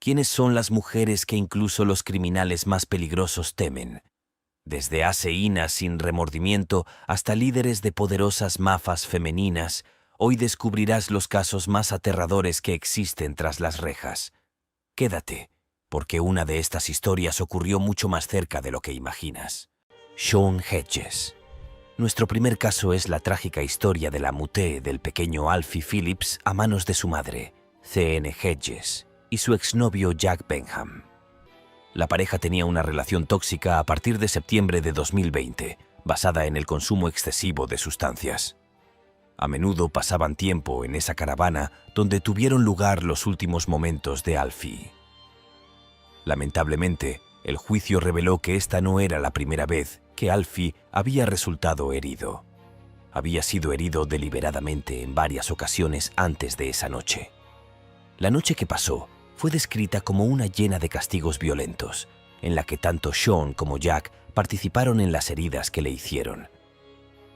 ¿Quiénes son las mujeres que incluso los criminales más peligrosos temen? Desde asesinas sin remordimiento hasta líderes de poderosas mafias femeninas, hoy descubrirás los casos más aterradores que existen tras las rejas. Quédate, porque una de estas historias ocurrió mucho más cerca de lo que imaginas. Sean Hedges. Nuestro primer caso es la trágica historia de la muté del pequeño Alfie Phillips a manos de su madre, C.N. Hedges, y su exnovio Jack Benham. La pareja tenía una relación tóxica a partir de septiembre de 2020, basada en el consumo excesivo de sustancias. A menudo pasaban tiempo en esa caravana donde tuvieron lugar los últimos momentos de Alfie. Lamentablemente, el juicio reveló que esta no era la primera vez que Alfie había resultado herido. Había sido herido deliberadamente en varias ocasiones antes de esa noche. La noche que pasó fue descrita como una llena de castigos violentos, en la que tanto Sean como Jack participaron en las heridas que le hicieron.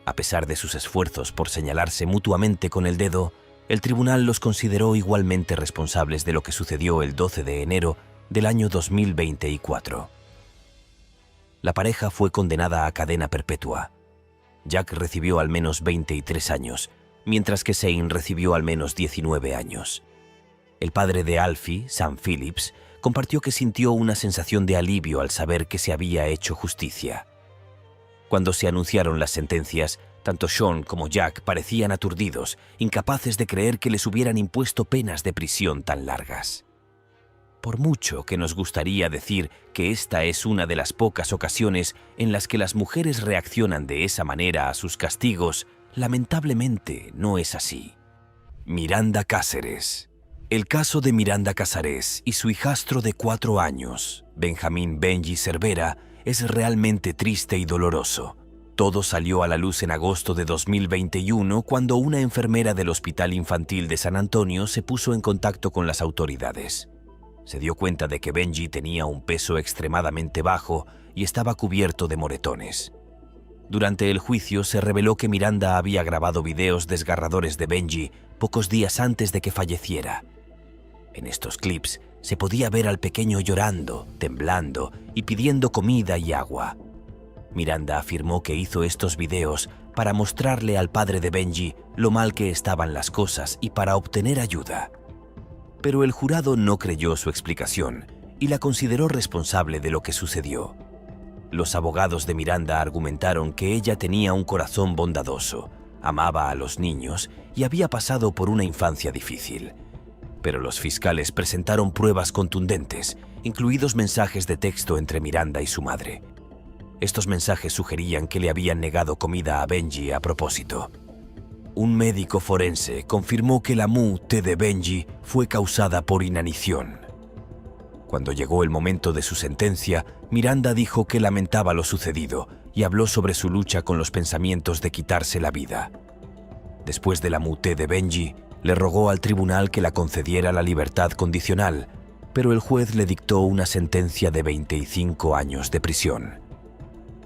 A pesar de sus esfuerzos por señalarse mutuamente con el dedo, el tribunal los consideró igualmente responsables de lo que sucedió el 12 de enero del año 2024. La pareja fue condenada a cadena perpetua. Jack recibió al menos 23 años, mientras que Shane recibió al menos 19 años. El padre de Alfie, Sam Phillips, compartió que sintió una sensación de alivio al saber que se había hecho justicia. Cuando se anunciaron las sentencias, tanto Sean como Jack parecían aturdidos, incapaces de creer que les hubieran impuesto penas de prisión tan largas. Por mucho que nos gustaría decir que esta es una de las pocas ocasiones en las que las mujeres reaccionan de esa manera a sus castigos, lamentablemente no es así. Miranda Cáceres. El caso de Miranda Cáceres y su hijastro de 4 años, Benjamín Benji Cervera, es realmente triste y doloroso. Todo salió a la luz en agosto de 2021 cuando una enfermera del Hospital Infantil de San Antonio se puso en contacto con las autoridades. Se dio cuenta de que Benji tenía un peso extremadamente bajo y estaba cubierto de moretones. Durante el juicio se reveló que Miranda había grabado videos desgarradores de Benji pocos días antes de que falleciera. En estos clips se podía ver al pequeño llorando, temblando y pidiendo comida y agua. Miranda afirmó que hizo estos videos para mostrarle al padre de Benji lo mal que estaban las cosas y para obtener ayuda. Pero el jurado no creyó su explicación y la consideró responsable de lo que sucedió. Los abogados de Miranda argumentaron que ella tenía un corazón bondadoso, amaba a los niños y había pasado por una infancia difícil. Pero los fiscales presentaron pruebas contundentes, incluidos mensajes de texto entre Miranda y su madre. Estos mensajes sugerían que le habían negado comida a Benji a propósito. Un médico forense confirmó que la muerte de Benji fue causada por inanición. Cuando llegó el momento de su sentencia, Miranda dijo que lamentaba lo sucedido y habló sobre su lucha con los pensamientos de quitarse la vida. Después de la muerte de Benji, le rogó al tribunal que la concediera la libertad condicional, pero el juez le dictó una sentencia de 25 años de prisión.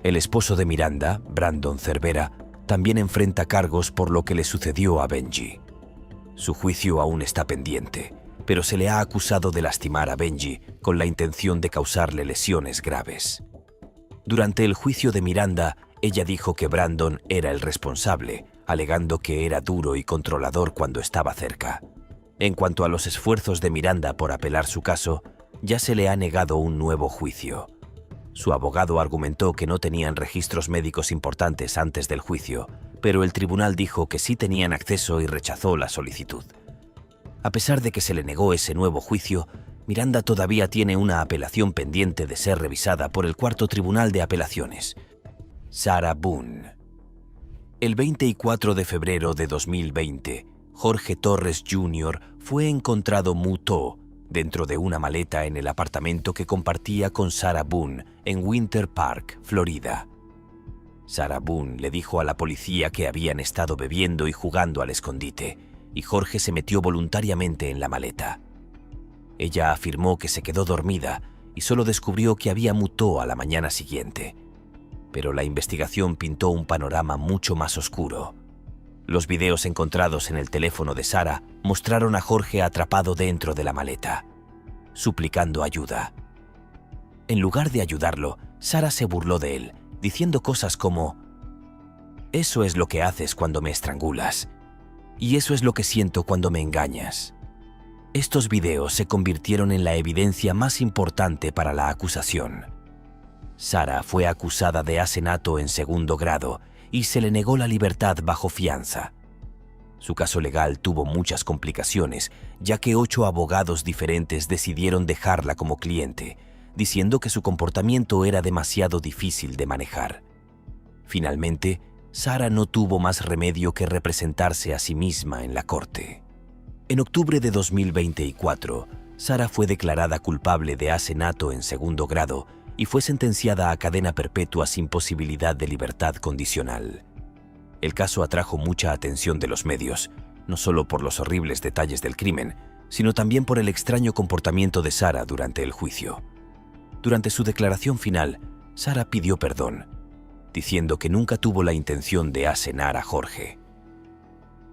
El esposo de Miranda, Brandon Cervera, también enfrenta cargos por lo que le sucedió a Benji. Su juicio aún está pendiente, pero se le ha acusado de lastimar a Benji con la intención de causarle lesiones graves. Durante el juicio de Miranda, ella dijo que Brandon era el responsable, alegando que era duro y controlador cuando estaba cerca. En cuanto a los esfuerzos de Miranda por apelar su caso, ya se le ha negado un nuevo juicio. Su abogado argumentó que no tenían registros médicos importantes antes del juicio, pero el tribunal dijo que sí tenían acceso y rechazó la solicitud. A pesar de que se le negó ese nuevo juicio, Miranda todavía tiene una apelación pendiente de ser revisada por el Cuarto Tribunal de Apelaciones. Sarah Boone. El 24 de febrero de 2020, Jorge Torres Jr. fue encontrado muerto dentro de una maleta en el apartamento que compartía con Sarah Boone en Winter Park, Florida. Sarah Boone le dijo a la policía que habían estado bebiendo y jugando al escondite, y Jorge se metió voluntariamente en la maleta. Ella afirmó que se quedó dormida y solo descubrió que había muerto a la mañana siguiente. Pero la investigación pintó un panorama mucho más oscuro. Los videos encontrados en el teléfono de Sarah mostraron a Jorge atrapado dentro de la maleta. suplicando ayuda. En lugar de ayudarlo, Sarah se burló de él, diciendo cosas como: «Eso es lo que haces cuando me estrangulas. Y eso es lo que siento cuando me engañas». Estos videos se convirtieron en la evidencia más importante para la acusación. Sarah fue acusada de asesinato en segundo grado y se le negó la libertad bajo fianza. Su caso legal tuvo muchas complicaciones, ya que 8 abogados diferentes decidieron dejarla como cliente, diciendo que su comportamiento era demasiado difícil de manejar. Finalmente, Sarah no tuvo más remedio que representarse a sí misma en la corte. En octubre de 2024, Sarah fue declarada culpable de asesinato en segundo grado y fue sentenciada a cadena perpetua sin posibilidad de libertad condicional. El caso atrajo mucha atención de los medios, no solo por los horribles detalles del crimen, sino también por el extraño comportamiento de Sarah durante el juicio. Durante su declaración final, Sarah pidió perdón, diciendo que nunca tuvo la intención de asesinar a Jorge.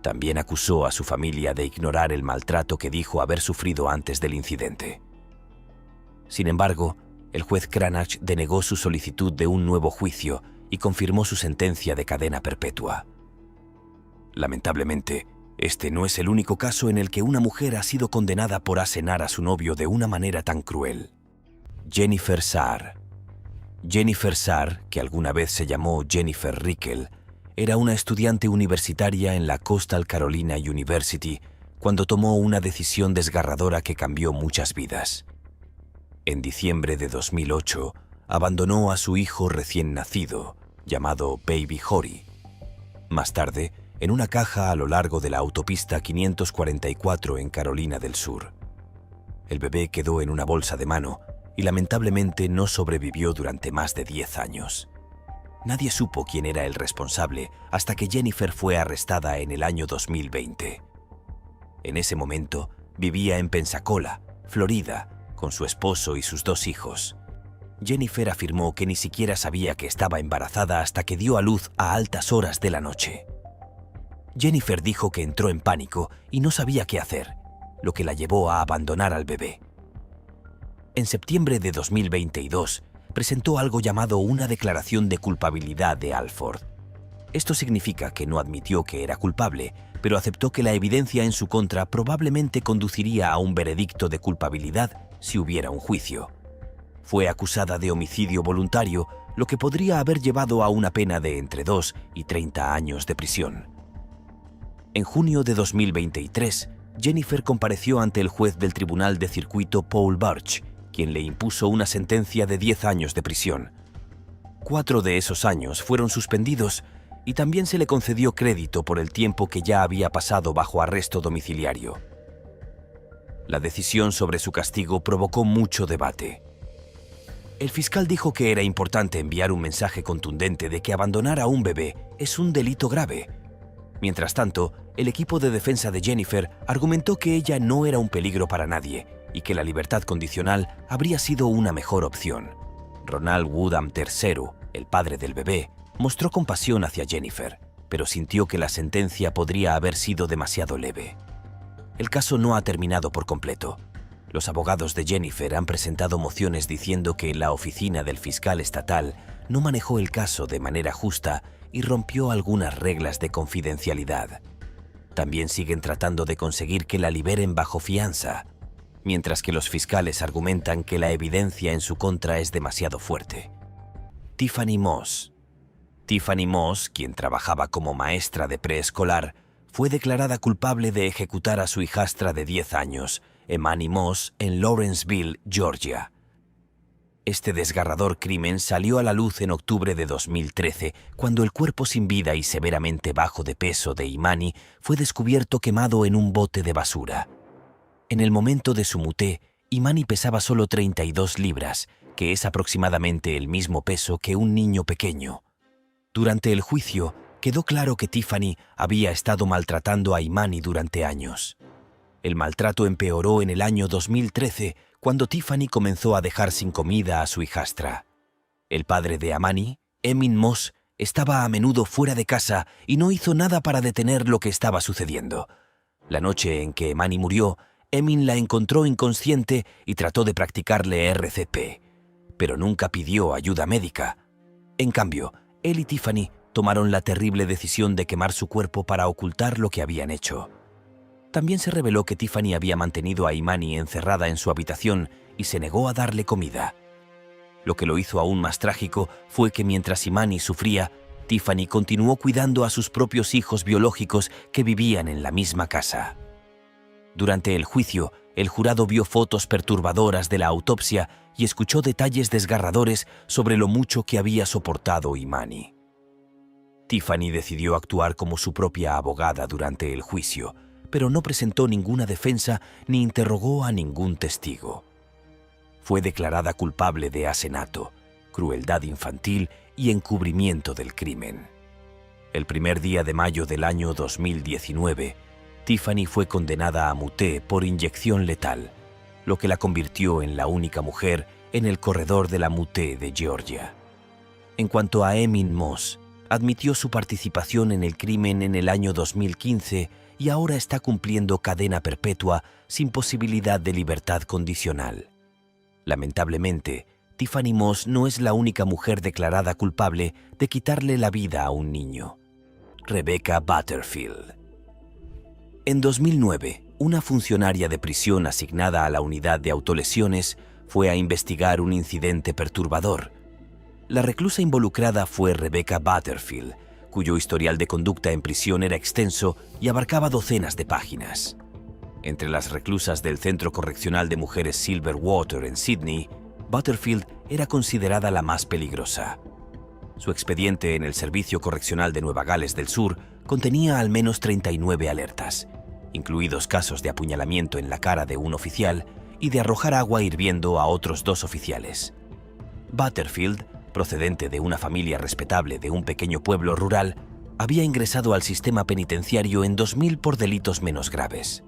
También acusó a su familia de ignorar el maltrato que dijo haber sufrido antes del incidente. Sin embargo, el juez Cranach denegó su solicitud de un nuevo juicio y confirmó su sentencia de cadena perpetua. Lamentablemente, este no es el único caso en el que una mujer ha sido condenada por asesinar a su novio de una manera tan cruel. Jennifer Saar. Jennifer Saar, que alguna vez se llamó Jennifer Rickel, era una estudiante universitaria en la Coastal Carolina University cuando tomó una decisión desgarradora que cambió muchas vidas. En diciembre de 2008, abandonó a su hijo recién nacido, llamado Baby Jory. Más tarde, en una caja a lo largo de la autopista 544 en Carolina del Sur. El bebé quedó en una bolsa de mano y lamentablemente no sobrevivió durante más de 10 años. Nadie supo quién era el responsable hasta que Jennifer fue arrestada en el año 2020. En ese momento, vivía en Pensacola, Florida, con su esposo y sus 2 hijos. Jennifer afirmó que ni siquiera sabía que estaba embarazada hasta que dio a luz a altas horas de la noche. Jennifer dijo que entró en pánico y no sabía qué hacer, lo que la llevó a abandonar al bebé. En septiembre de 2022, presentó algo llamado una declaración de culpabilidad de Alford. Esto significa que no admitió que era culpable, pero aceptó que la evidencia en su contra probablemente conduciría a un veredicto de culpabilidad si hubiera un juicio. Fue acusada de homicidio voluntario, lo que podría haber llevado a una pena de entre 2 y 30 años de prisión. En junio de 2023, Jennifer compareció ante el juez del Tribunal de Circuito Paul Burch, quien le impuso una sentencia de 10 años de prisión. 4 de esos años fueron suspendidos y también se le concedió crédito por el tiempo que ya había pasado bajo arresto domiciliario. La decisión sobre su castigo provocó mucho debate. El fiscal dijo que era importante enviar un mensaje contundente de que abandonar a un bebé es un delito grave. Mientras tanto, el equipo de defensa de Jennifer argumentó que ella no era un peligro para nadie y que la libertad condicional habría sido una mejor opción. Ronald Woodham III, el padre del bebé, mostró compasión hacia Jennifer, pero sintió que la sentencia podría haber sido demasiado leve. El caso no ha terminado por completo. Los abogados de Jennifer han presentado mociones diciendo que la oficina del fiscal estatal no manejó el caso de manera justa y rompió algunas reglas de confidencialidad. También siguen tratando de conseguir que la liberen bajo fianza, mientras que los fiscales argumentan que la evidencia en su contra es demasiado fuerte. Tiffany Moss. Tiffany Moss, quien trabajaba como maestra de preescolar, fue declarada culpable de ejecutar a su hijastra de 10 años, Emani Moss, en Lawrenceville, Georgia. Este desgarrador crimen salió a la luz en octubre de 2013, cuando el cuerpo sin vida y severamente bajo de peso de Imani fue descubierto quemado en un bote de basura. En el momento de su muté, Imani pesaba solo 32 libras, que es aproximadamente el mismo peso que un niño pequeño. Durante el juicio, quedó claro que Tiffany había estado maltratando a Imani durante años. El maltrato empeoró en el año 2013, cuando Tiffany comenzó a dejar sin comida a su hijastra. El padre de Imani, Emin Moss, estaba a menudo fuera de casa y no hizo nada para detener lo que estaba sucediendo. La noche en que Imani murió, Emin la encontró inconsciente y trató de practicarle RCP, pero nunca pidió ayuda médica. En cambio, él y Tiffany tomaron la terrible decisión de quemar su cuerpo para ocultar lo que habían hecho. También se reveló que Tiffany había mantenido a Imani encerrada en su habitación y se negó a darle comida. Lo que lo hizo aún más trágico fue que mientras Imani sufría, Tiffany continuó cuidando a sus propios hijos biológicos que vivían en la misma casa. Durante el juicio, el jurado vio fotos perturbadoras de la autopsia y escuchó detalles desgarradores sobre lo mucho que había soportado Imani. Tiffany decidió actuar como su propia abogada durante el juicio, pero no presentó ninguna defensa ni interrogó a ningún testigo. Fue declarada culpable de asesinato, crueldad infantil y encubrimiento del crimen. El primer día de mayo del año 2019, Tiffany fue condenada a muerte por inyección letal, lo que la convirtió en la única mujer en el corredor de la muerte de Georgia. En cuanto a Emin Moss, admitió su participación en el crimen en el año 2015 y ahora está cumpliendo cadena perpetua sin posibilidad de libertad condicional. Lamentablemente, Tiffany Moss no es la única mujer declarada culpable de quitarle la vida a un niño. Rebecca Butterfield. En 2009, una funcionaria de prisión asignada a la unidad de autolesiones fue a investigar un incidente perturbador. La reclusa involucrada fue Rebecca Butterfield, cuyo historial de conducta en prisión era extenso y abarcaba docenas de páginas. Entre las reclusas del Centro Correccional de Mujeres Silverwater en Sydney, Butterfield era considerada la más peligrosa. Su expediente en el Servicio Correccional de Nueva Gales del Sur contenía al menos 39 alertas, incluidos casos de apuñalamiento en la cara de un oficial y de arrojar agua hirviendo a otros 2 oficiales. Butterfield, procedente de una familia respetable de un pequeño pueblo rural, había ingresado al sistema penitenciario en 2000 por delitos menos graves.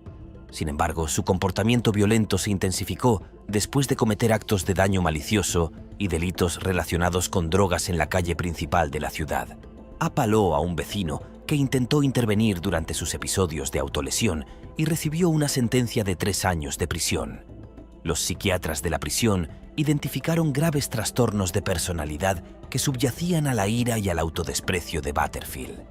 Sin embargo, su comportamiento violento se intensificó después de cometer actos de daño malicioso y delitos relacionados con drogas en la calle principal de la ciudad. Apaló a un vecino que intentó intervenir durante sus episodios de autolesión y recibió una sentencia de 3 años de prisión. Los psiquiatras de la prisión identificaron graves trastornos de personalidad que subyacían a la ira y al autodesprecio de Butterfield.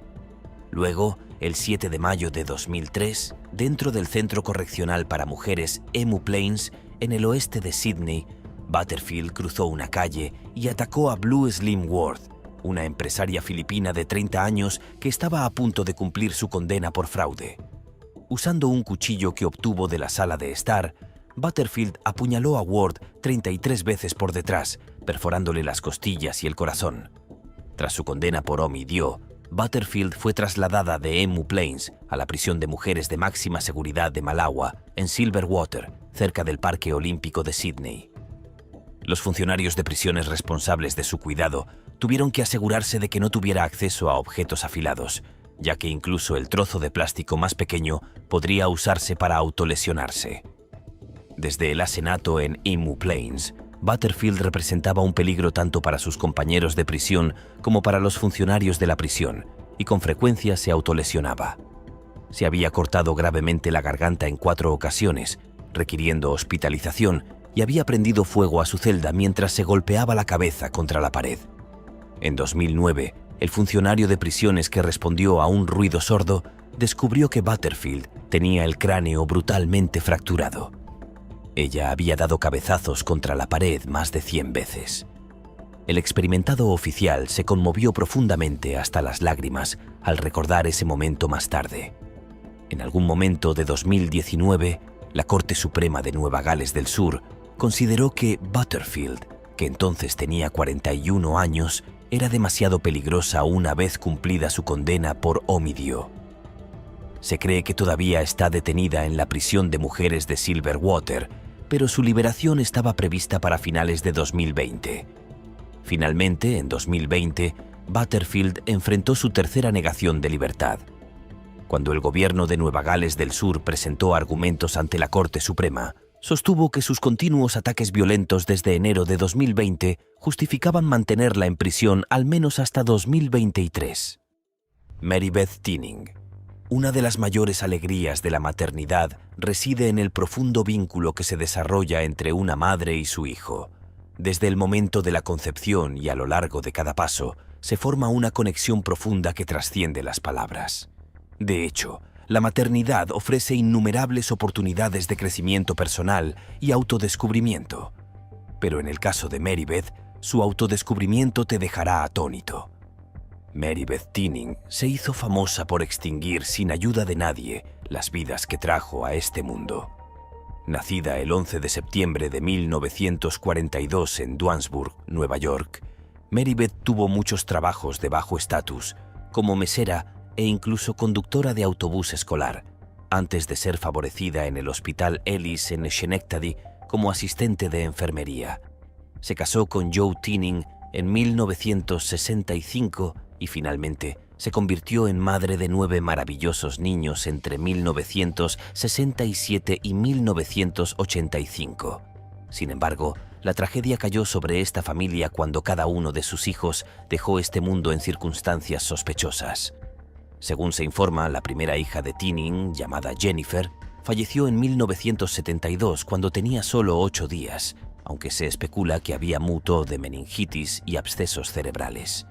Luego, el 7 de mayo de 2003, dentro del Centro Correccional para Mujeres Emu Plains, en el oeste de Sydney, Butterfield cruzó una calle y atacó a Blue Slim Worth, una empresaria filipina de 30 años que estaba a punto de cumplir su condena por fraude. Usando un cuchillo que obtuvo de la sala de estar, Butterfield apuñaló a Ward 33 veces por detrás, perforándole las costillas y el corazón. Tras su condena por homicidio, Butterfield fue trasladada de Emu Plains a la prisión de mujeres de máxima seguridad de Malawa, en Silverwater, cerca del Parque Olímpico de Sydney. Los funcionarios de prisiones responsables de su cuidado tuvieron que asegurarse de que no tuviera acceso a objetos afilados, ya que incluso el trozo de plástico más pequeño podría usarse para autolesionarse. Desde el asesinato en Emu Plains, Butterfield representaba un peligro tanto para sus compañeros de prisión como para los funcionarios de la prisión, y con frecuencia se autolesionaba. Se había cortado gravemente la garganta en 4 ocasiones, requiriendo hospitalización, y había prendido fuego a su celda mientras se golpeaba la cabeza contra la pared. En 2009, el funcionario de prisiones que respondió a un ruido sordo descubrió que Butterfield tenía el cráneo brutalmente fracturado. Ella había dado cabezazos contra la pared más de 100 veces. El experimentado oficial se conmovió profundamente hasta las lágrimas al recordar ese momento más tarde. En algún momento de 2019, la Corte Suprema de Nueva Gales del Sur consideró que Butterfield, que entonces tenía 41 años, era demasiado peligrosa una vez cumplida su condena por homicidio. Se cree que todavía está detenida en la prisión de mujeres de Silverwater, pero su liberación estaba prevista para finales de 2020. Finalmente, en 2020, Butterfield enfrentó su tercera negación de libertad. Cuando el gobierno de Nueva Gales del Sur presentó argumentos ante la Corte Suprema, sostuvo que sus continuos ataques violentos desde enero de 2020 justificaban mantenerla en prisión al menos hasta 2023. Mary Beth Tinning. Una de las mayores alegrías de la maternidad reside en el profundo vínculo que se desarrolla entre una madre y su hijo. Desde el momento de la concepción y a lo largo de cada paso, se forma una conexión profunda que trasciende las palabras. De hecho, la maternidad ofrece innumerables oportunidades de crecimiento personal y autodescubrimiento. Pero en el caso de Marybeth, su autodescubrimiento te dejará atónito. Marybeth Tinning se hizo famosa por extinguir sin ayuda de nadie las vidas que trajo a este mundo. Nacida el 11 de septiembre de 1942 en Duansburg, Nueva York, Marybeth tuvo muchos trabajos de bajo estatus, como mesera e incluso conductora de autobús escolar, antes de ser favorecida en el Hospital Ellis en Schenectady como asistente de enfermería. Se casó con Joe Tinning en 1965 y finalmente se convirtió en madre de 9 maravillosos niños entre 1967 y 1985. Sin embargo, la tragedia cayó sobre esta familia cuando cada uno de sus hijos dejó este mundo en circunstancias sospechosas. Según se informa, la primera hija de Tinning, llamada Jennifer, falleció en 1972 cuando tenía solo 8 días, aunque se especula que había muto de meningitis y abscesos cerebrales.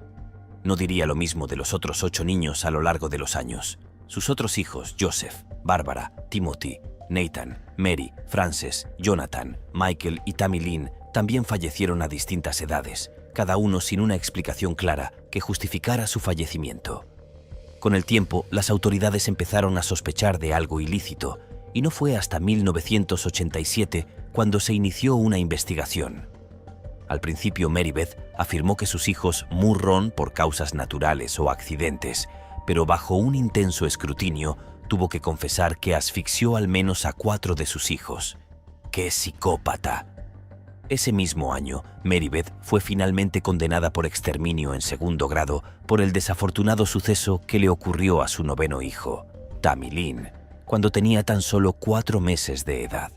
No diría lo mismo de los otros 8 niños a lo largo de los años. Sus otros hijos, Joseph, Barbara, Timothy, Nathan, Mary, Frances, Jonathan, Michael y Tammy Lynn, también fallecieron a distintas edades, cada uno sin una explicación clara que justificara su fallecimiento. Con el tiempo, las autoridades empezaron a sospechar de algo ilícito, y no fue hasta 1987 cuando se inició una investigación. Al principio, Marybeth afirmó que sus hijos murieron por causas naturales o accidentes, pero bajo un intenso escrutinio tuvo que confesar que asfixió al menos a 4 de sus hijos. ¡Qué psicópata! Ese mismo año, Marybeth fue finalmente condenada por exterminio en 2º grado por el desafortunado suceso que le ocurrió a su 9º hijo, Tammy Lynn, cuando tenía tan solo 4 meses de edad.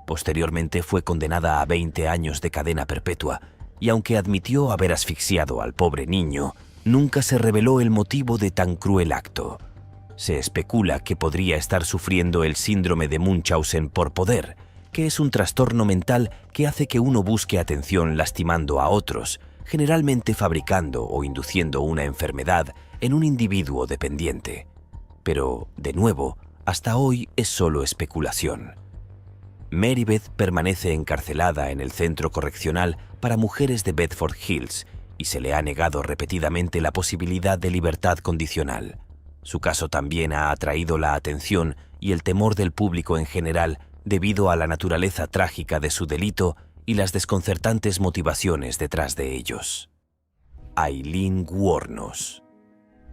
Posteriormente fue condenada a 20 años de cadena perpetua, y aunque admitió haber asfixiado al pobre niño, nunca se reveló el motivo de tan cruel acto. Se especula que podría estar sufriendo el síndrome de Munchausen por poder, que es un trastorno mental que hace que uno busque atención lastimando a otros, generalmente fabricando o induciendo una enfermedad en un individuo dependiente. Pero, de nuevo, hasta hoy es solo especulación. Marybeth permanece encarcelada en el Centro Correccional para Mujeres de Bedford Hills y se le ha negado repetidamente la posibilidad de libertad condicional. Su caso también ha atraído la atención y el temor del público en general debido a la naturaleza trágica de su delito y las desconcertantes motivaciones detrás de ellos. Aileen Wuornos.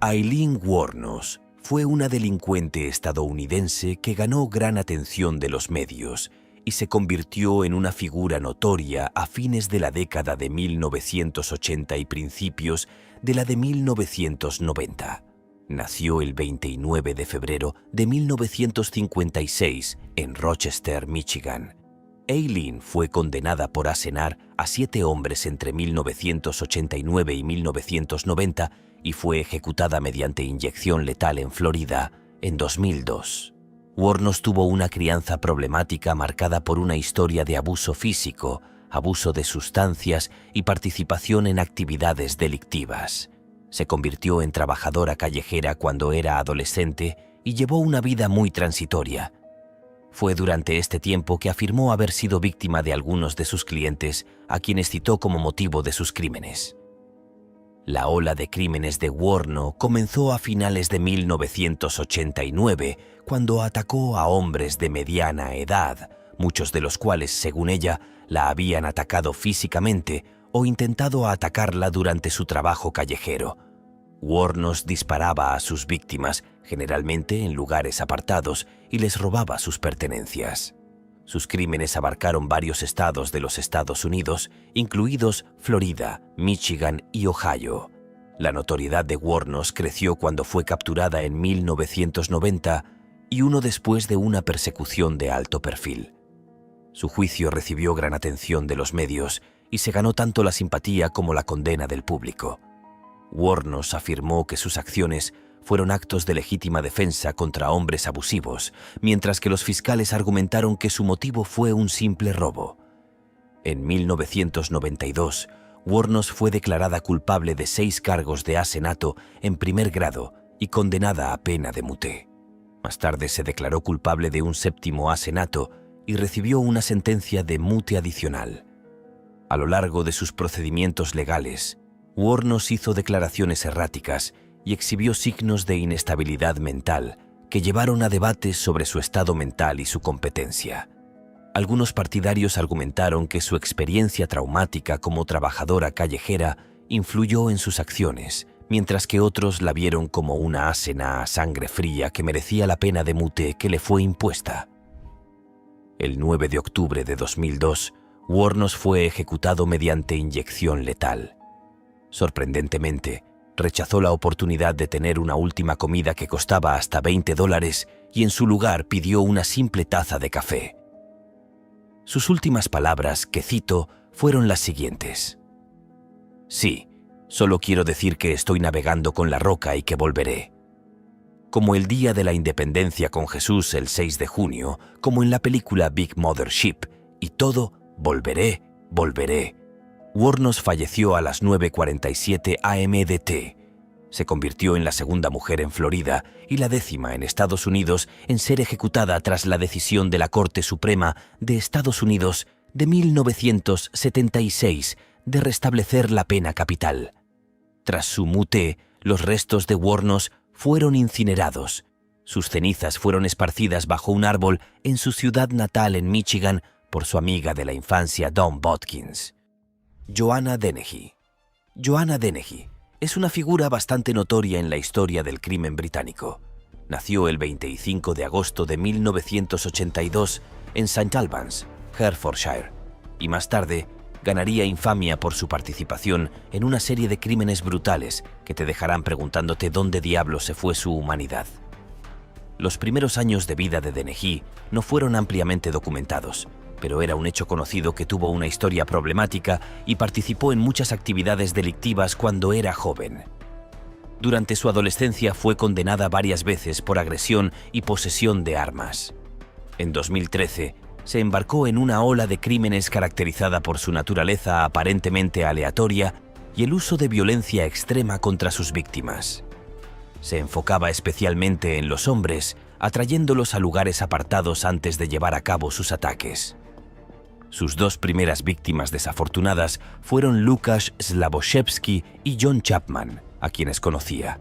Aileen Wuornos fue una delincuente estadounidense que ganó gran atención de los medios y se convirtió en una figura notoria a fines de la década de 1980 y principios de la de 1990. Nació el 29 de febrero de 1956 en Rochester, Michigan. Aileen fue condenada por asesinar a 7 hombres entre 1989 y 1990 y fue ejecutada mediante inyección letal en Florida en 2002. Wuornos tuvo una crianza problemática marcada por una historia de abuso físico, abuso de sustancias y participación en actividades delictivas. Se convirtió en trabajadora callejera cuando era adolescente y llevó una vida muy transitoria. Fue durante este tiempo que afirmó haber sido víctima de algunos de sus clientes, a quienes citó como motivo de sus crímenes. La ola de crímenes de Wuornos comenzó a finales de 1989, cuando atacó a hombres de mediana edad, muchos de los cuales, según ella, la habían atacado físicamente o intentado atacarla durante su trabajo callejero. Wuornos disparaba a sus víctimas, generalmente en lugares apartados, y les robaba sus pertenencias. Sus crímenes abarcaron varios estados de los Estados Unidos, incluidos Florida, Michigan y Ohio. La notoriedad de Wuornos creció cuando fue capturada en 1990 y uno después de una persecución de alto perfil. Su juicio recibió gran atención de los medios y se ganó tanto la simpatía como la condena del público. Wuornos afirmó que sus acciones fueron actos de legítima defensa contra hombres abusivos, mientras que los fiscales argumentaron que su motivo fue un simple robo. En 1992, Wuornos fue declarada culpable de 6 cargos de asesinato en primer grado y condenada a pena de muerte. Más tarde se declaró culpable de un 7º asesinato y recibió una sentencia de muerte adicional. A lo largo de sus procedimientos legales, Wuornos hizo declaraciones erráticas y exhibió signos de inestabilidad mental que llevaron a debates sobre su estado mental y su competencia. Algunos partidarios argumentaron que su experiencia traumática como trabajadora callejera influyó en sus acciones, mientras que otros la vieron como una asesina a sangre fría que merecía la pena de muerte que le fue impuesta. El 9 de octubre de 2002, Wuornos fue ejecutado mediante inyección letal. Sorprendentemente, rechazó la oportunidad de tener una última comida que costaba hasta $20 y en su lugar pidió una simple taza de café. Sus últimas palabras, que cito, fueron las siguientes: «Sí, solo quiero decir que estoy navegando con la roca y que volveré. Como el día de la independencia con Jesús el 6 de junio, como en la película Big Mother Ship, y todo, volveré, volveré». Wuornos falleció a las 9:47 am DT. Se convirtió en la segunda mujer en Florida y la 10ª en Estados Unidos en ser ejecutada tras la decisión de la Corte Suprema de Estados Unidos de 1976 de restablecer la pena capital. Tras su muerte, los restos de Wuornos fueron incinerados. Sus cenizas fueron esparcidas bajo un árbol en su ciudad natal en Michigan por su amiga de la infancia Dawn Bodkins. Joanna Dennehy. Joanna Dennehy es una figura bastante notoria en la historia del crimen británico. Nació el 25 de agosto de 1982 en St. Albans, Hertfordshire, y más tarde ganaría infamia por su participación en una serie de crímenes brutales que te dejarán preguntándote dónde diablos se fue su humanidad. Los primeros años de vida de Dennehy no fueron ampliamente documentados, pero era un hecho conocido que tuvo una historia problemática y participó en muchas actividades delictivas cuando era joven. Durante su adolescencia fue condenada varias veces por agresión y posesión de armas. En 2013, se embarcó en una ola de crímenes caracterizada por su naturaleza aparentemente aleatoria y el uso de violencia extrema contra sus víctimas. Se enfocaba especialmente en los hombres, atrayéndolos a lugares apartados antes de llevar a cabo sus ataques. Sus 2 primeras víctimas desafortunadas fueron Łukasz Sławoszewski y John Chapman, a quienes conocía.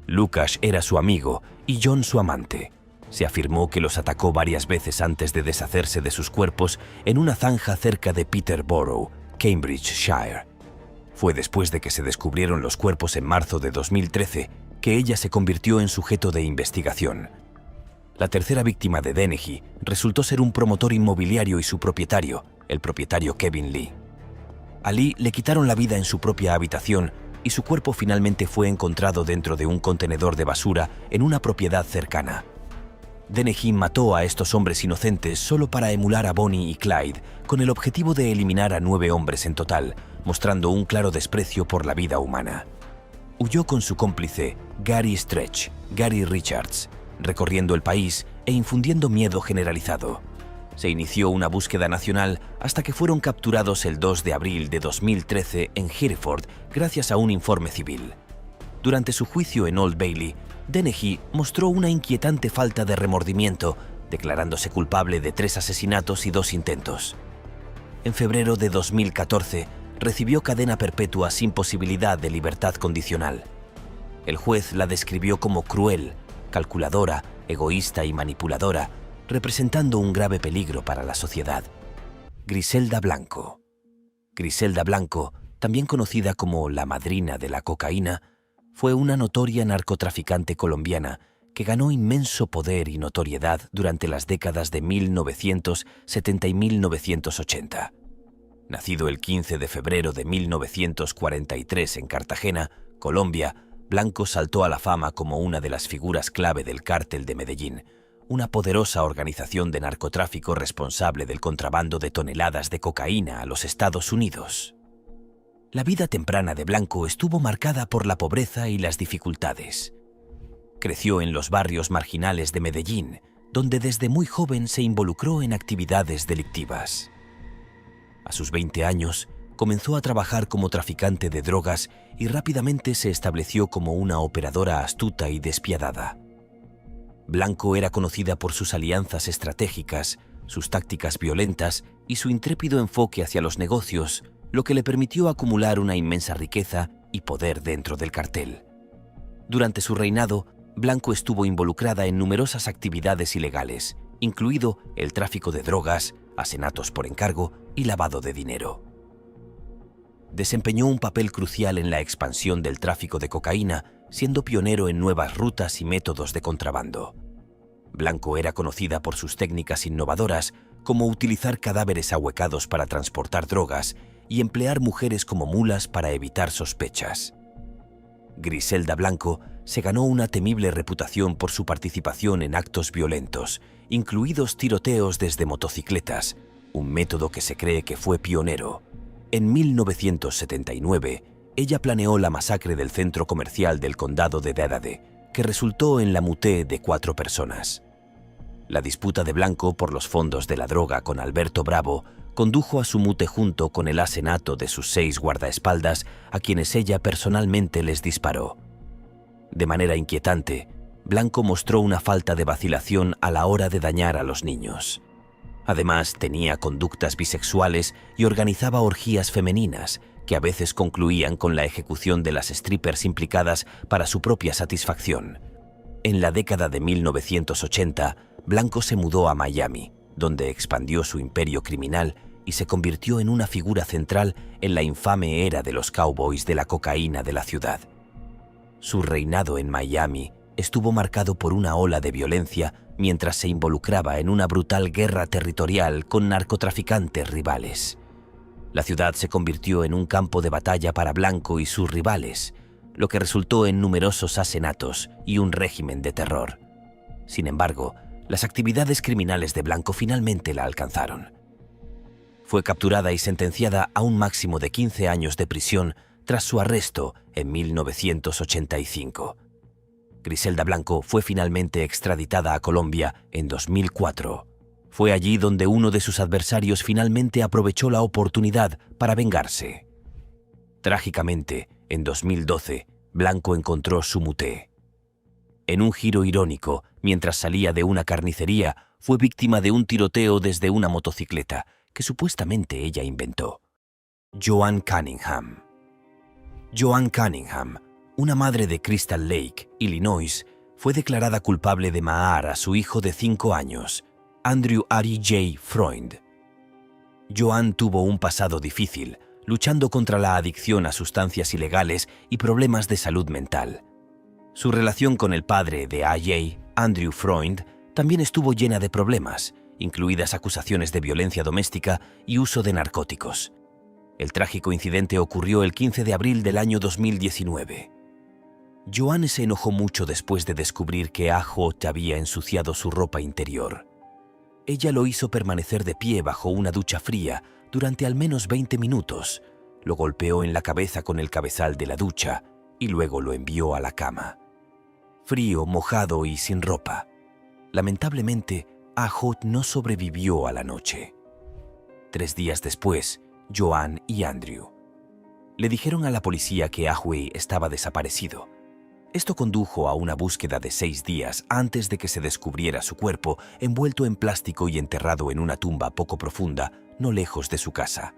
Łukasz era su amigo y John su amante. Se afirmó que los atacó varias veces antes de deshacerse de sus cuerpos en una zanja cerca de Peterborough, Cambridgeshire. Fue después de que se descubrieron los cuerpos en marzo de 2013 que ella se convirtió en sujeto de investigación. La tercera víctima de Dennehy resultó ser un promotor inmobiliario y su propietario, el propietario Kevin Lee. A Lee le quitaron la vida en su propia habitación y su cuerpo finalmente fue encontrado dentro de un contenedor de basura en una propiedad cercana. Dennehy mató a estos hombres inocentes solo para emular a Bonnie y Clyde, con el objetivo de eliminar a 9 hombres en total, mostrando un claro desprecio por la vida humana. Huyó con su cómplice, Gary Richards, recorriendo el país e infundiendo miedo generalizado. Se inició una búsqueda nacional hasta que fueron capturados el 2 de abril de 2013 en Hereford gracias a un informe civil. Durante su juicio en Old Bailey, Dennehy mostró una inquietante falta de remordimiento, declarándose culpable de 3 asesinatos y 2 intentos. En febrero de 2014, recibió cadena perpetua sin posibilidad de libertad condicional. El juez la describió como cruel, calculadora, egoísta y manipuladora, representando un grave peligro para la sociedad. Griselda Blanco. Griselda Blanco, también conocida como la madrina de la cocaína, fue una notoria narcotraficante colombiana que ganó inmenso poder y notoriedad durante las décadas de 1970 y 1980. Nacido el 15 de febrero de 1943 en Cartagena, Colombia, Blanco saltó a la fama como una de las figuras clave del Cártel de Medellín, una poderosa organización de narcotráfico responsable del contrabando de toneladas de cocaína a los Estados Unidos. La vida temprana de Blanco estuvo marcada por la pobreza y las dificultades. Creció en los barrios marginales de Medellín, donde desde muy joven se involucró en actividades delictivas. A sus 20 años, comenzó a trabajar como traficante de drogas y rápidamente se estableció como una operadora astuta y despiadada. Blanco era conocida por sus alianzas estratégicas, sus tácticas violentas y su intrépido enfoque hacia los negocios, lo que le permitió acumular una inmensa riqueza y poder dentro del cartel. Durante su reinado, Blanco estuvo involucrada en numerosas actividades ilegales, incluido el tráfico de drogas, asesinatos por encargo y lavado de dinero. Desempeñó un papel crucial en la expansión del tráfico de cocaína, siendo pionero en nuevas rutas y métodos de contrabando. Blanco era conocida por sus técnicas innovadoras, como utilizar cadáveres ahuecados para transportar drogas y emplear mujeres como mulas para evitar sospechas. Griselda Blanco se ganó una temible reputación por su participación en actos violentos, incluidos tiroteos desde motocicletas, un método que se cree que fue pionero. En 1979, ella planeó la masacre del centro comercial del condado de Dedade, que resultó en la muerte de 4 personas. La disputa de Blanco por los fondos de la droga con Alberto Bravo condujo a su mute junto con el asesinato de sus 6 guardaespaldas, a quienes ella personalmente les disparó. De manera inquietante, Blanco mostró una falta de vacilación a la hora de dañar a los niños. Además, tenía conductas bisexuales y organizaba orgías femeninas, que a veces concluían con la ejecución de las strippers implicadas para su propia satisfacción. En la década de 1980, Blanco se mudó a Miami, donde expandió su imperio criminal y se convirtió en una figura central en la infame era de los cowboys de la cocaína de la ciudad. Su reinado en Miami estuvo marcado por una ola de violencia mientras se involucraba en una brutal guerra territorial con narcotraficantes rivales. La ciudad se convirtió en un campo de batalla para Blanco y sus rivales, lo que resultó en numerosos asesinatos y un régimen de terror. Sin embargo, las actividades criminales de Blanco finalmente la alcanzaron. Fue capturada y sentenciada a un máximo de 15 años de prisión tras su arresto en 1985. Griselda Blanco fue finalmente extraditada a Colombia en 2004. Fue allí donde uno de sus adversarios finalmente aprovechó la oportunidad para vengarse. Trágicamente, en 2012, Blanco encontró su muté. En un giro irónico, mientras salía de una carnicería, fue víctima de un tiroteo desde una motocicleta que supuestamente ella inventó. Joanne Cunningham. Joanne Cunningham, una madre de Crystal Lake, Illinois, fue declarada culpable de matar a su hijo de 5 años, Andrew Ari J. Freund. Joanne tuvo un pasado difícil, luchando contra la adicción a sustancias ilegales y problemas de salud mental. Su relación con el padre de AJ, Andrew Freund, también estuvo llena de problemas, incluidas acusaciones de violencia doméstica y uso de narcóticos. El trágico incidente ocurrió el 15 de abril del año 2019. Joanne se enojó mucho después de descubrir que AJ había ensuciado su ropa interior. Ella lo hizo permanecer de pie bajo una ducha fría durante al menos 20 minutos, lo golpeó en la cabeza con el cabezal de la ducha y luego lo envió a la cama. Frío, mojado y sin ropa. Lamentablemente, AJ no sobrevivió a la noche. 3 días después, Joanne y Andrew le dijeron a la policía que AJ estaba desaparecido. Esto condujo a una búsqueda de 6 días antes de que se descubriera su cuerpo envuelto en plástico y enterrado en una tumba poco profunda, no lejos de su casa.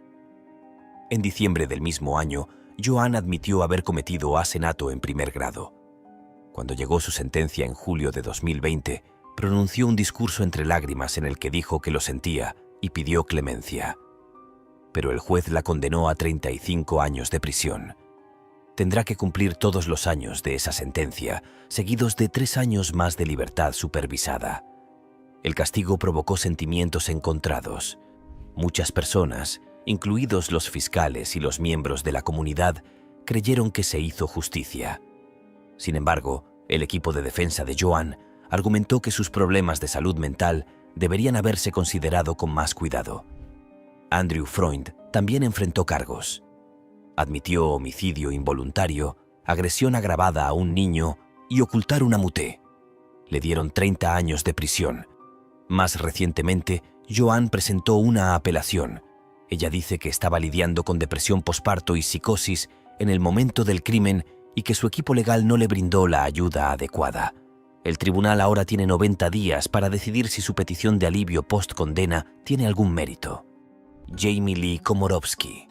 En diciembre del mismo año, Joanne admitió haber cometido asesinato en primer grado. Cuando llegó su sentencia en julio de 2020, pronunció un discurso entre lágrimas en el que dijo que lo sentía y pidió clemencia. Pero el juez la condenó a 35 años de prisión. Tendrá que cumplir todos los años de esa sentencia, seguidos de 3 años más de libertad supervisada. El castigo provocó sentimientos encontrados. Muchas personas, incluidos los fiscales y los miembros de la comunidad, creyeron que se hizo justicia. Sin embargo, el equipo de defensa de Joanne argumentó que sus problemas de salud mental deberían haberse considerado con más cuidado. Andrew Freund también enfrentó cargos. Admitió homicidio involuntario, agresión agravada a un niño y ocultar una muté. Le dieron 30 años de prisión. Más recientemente, Joanne presentó una apelación. Ella dice que estaba lidiando con depresión posparto y psicosis en el momento del crimen y que su equipo legal no le brindó la ayuda adecuada. El tribunal ahora tiene 90 días para decidir si su petición de alivio post-condena tiene algún mérito. Jamie Lee Komorowski.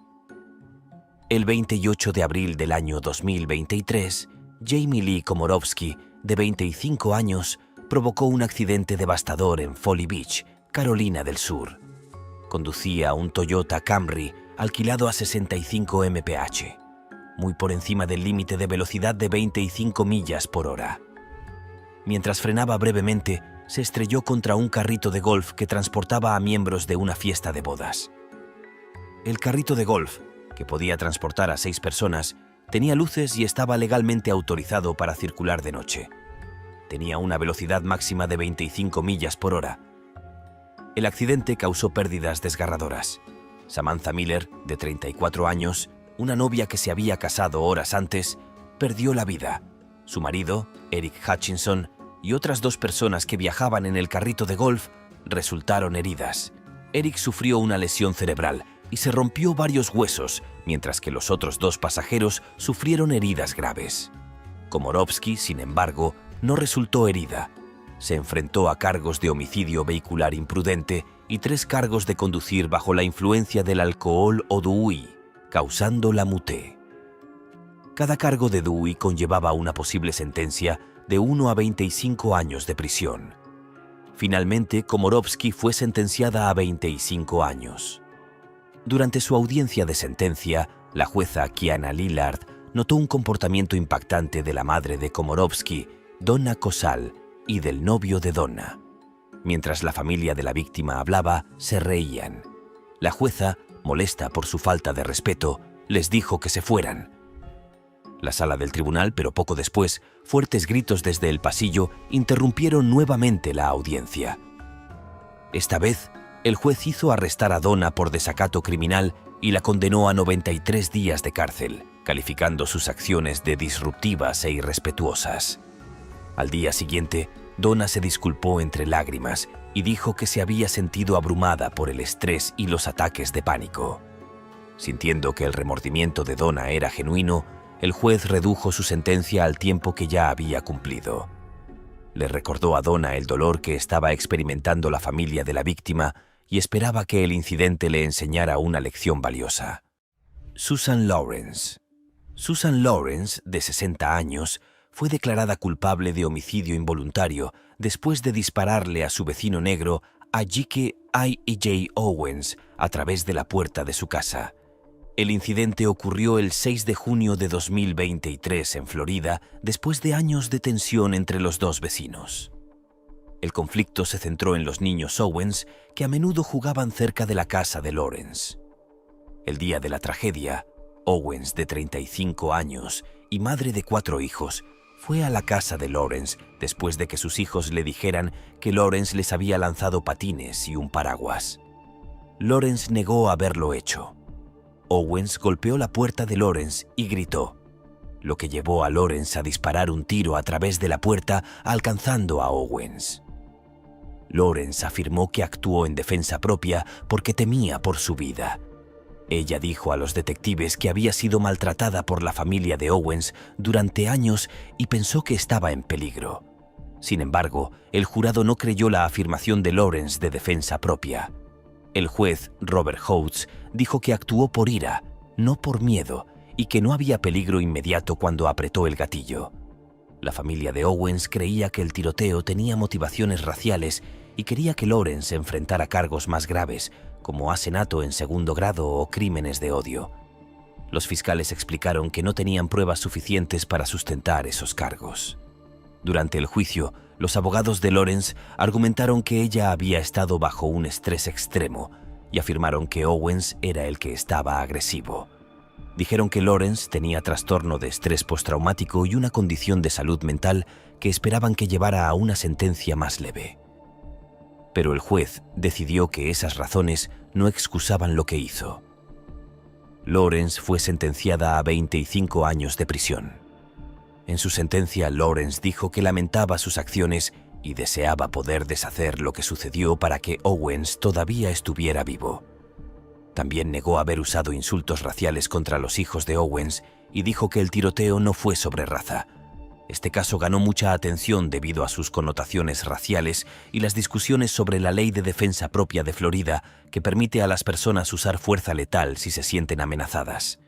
El 28 de abril del año 2023, Jamie Lee Komorowski, de 25 años, provocó un accidente devastador en Folly Beach, Carolina del Sur. Conducía un Toyota Camry alquilado a 65 mph, muy por encima del límite de velocidad de 25 millas por hora. Mientras frenaba brevemente, se estrelló contra un carrito de golf que transportaba a miembros de una fiesta de bodas. El carrito de golf, que podía transportar a 6 personas, tenía luces y estaba legalmente autorizado para circular de noche. Tenía una velocidad máxima de 25 millas por hora. El accidente causó pérdidas desgarradoras. Samantha Miller, de 34 años, una novia que se había casado horas antes, perdió la vida. Su marido, Eric Hutchinson, y otras 2 personas que viajaban en el carrito de golf resultaron heridas. Eric sufrió una lesión cerebral y se rompió varios huesos, mientras que los otros 2 pasajeros sufrieron heridas graves. Komorowski, sin embargo, no resultó herida. Se enfrentó a cargos de homicidio vehicular imprudente y 3 cargos de conducir bajo la influencia del alcohol o DUI, causando la muté. Cada cargo de DUI conllevaba una posible sentencia de 1 a 25 años de prisión. Finalmente, Komorowski fue sentenciada a 25 años. Durante su audiencia de sentencia, la jueza Kiana Lillard notó un comportamiento impactante de la madre de Komorowski, Donna Cosal, y del novio de Donna. Mientras la familia de la víctima hablaba, se reían. La jueza, molesta por su falta de respeto, les dijo que se fueran. La sala del tribunal, pero poco después, fuertes gritos desde el pasillo interrumpieron nuevamente la audiencia. Esta vez, el juez hizo arrestar a Donna por desacato criminal y la condenó a 93 días de cárcel, calificando sus acciones de disruptivas e irrespetuosas. Al día siguiente, Donna se disculpó entre lágrimas y dijo que se había sentido abrumada por el estrés y los ataques de pánico. Sintiendo que el remordimiento de Donna era genuino, el juez redujo su sentencia al tiempo que ya había cumplido. Le recordó a Donna el dolor que estaba experimentando la familia de la víctima y esperaba que el incidente le enseñara una lección valiosa. Susan Lawrence. Susan Lawrence, de 60 años, fue declarada culpable de homicidio involuntario después de dispararle a su vecino negro, Ajike I.E.J. Owens, a través de la puerta de su casa. El incidente ocurrió el 6 de junio de 2023 en Florida, después de años de tensión entre los 2 vecinos. El conflicto se centró en los niños Owens, que a menudo jugaban cerca de la casa de Lawrence. El día de la tragedia, Owens, de 35 años y madre de 4 hijos, fue a la casa de Lawrence después de que sus hijos le dijeran que Lawrence les había lanzado patines y un paraguas. Lawrence negó haberlo hecho. Owens golpeó la puerta de Lawrence y gritó, lo que llevó a Lawrence a disparar un tiro a través de la puerta, alcanzando a Owens. Lawrence afirmó que actuó en defensa propia porque temía por su vida. Ella dijo a los detectives que había sido maltratada por la familia de Owens durante años y pensó que estaba en peligro. Sin embargo, el jurado no creyó la afirmación de Lawrence de defensa propia. El juez Robert Holtz dijo que actuó por ira, no por miedo, y que no había peligro inmediato cuando apretó el gatillo. La familia de Owens creía que el tiroteo tenía motivaciones raciales y quería que Lawrence enfrentara cargos más graves, como asesinato en segundo grado o crímenes de odio. Los fiscales explicaron que no tenían pruebas suficientes para sustentar esos cargos. Durante el juicio, los abogados de Lawrence argumentaron que ella había estado bajo un estrés extremo y afirmaron que Owens era el que estaba agresivo. Dijeron que Lawrence tenía trastorno de estrés postraumático y una condición de salud mental que esperaban que llevara a una sentencia más leve. Pero el juez decidió que esas razones no excusaban lo que hizo. Lawrence fue sentenciada a 25 años de prisión. En su sentencia, Lawrence dijo que lamentaba sus acciones y deseaba poder deshacer lo que sucedió para que Owens todavía estuviera vivo. También negó haber usado insultos raciales contra los hijos de Owens y dijo que el tiroteo no fue sobre raza. Este caso ganó mucha atención debido a sus connotaciones raciales y las discusiones sobre la ley de defensa propia de Florida que permite a las personas usar fuerza letal si se sienten amenazadas.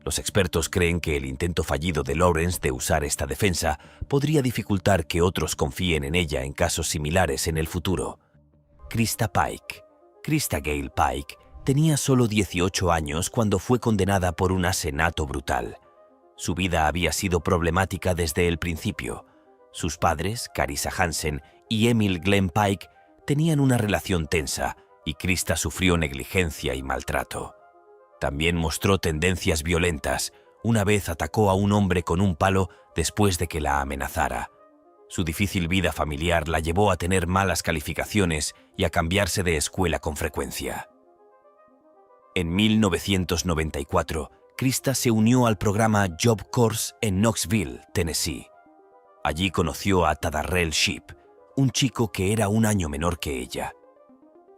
Los expertos creen que el intento fallido de Lawrence de usar esta defensa podría dificultar que otros confíen en ella en casos similares en el futuro. Krista Gale Pike tenía solo 18 años cuando fue condenada por un asesinato brutal. Su vida había sido problemática desde el principio. Sus padres, Carissa Hansen y Emil Glenn Pike, tenían una relación tensa y Krista sufrió negligencia y maltrato. También mostró tendencias violentas. Una vez atacó a un hombre con un palo después de que la amenazara. Su difícil vida familiar la llevó a tener malas calificaciones y a cambiarse de escuela con frecuencia. En 1994, Krista se unió al programa Job Corps en Knoxville, Tennessee. Allí conoció a Tadarrell Sheep, un chico que era un año menor que ella.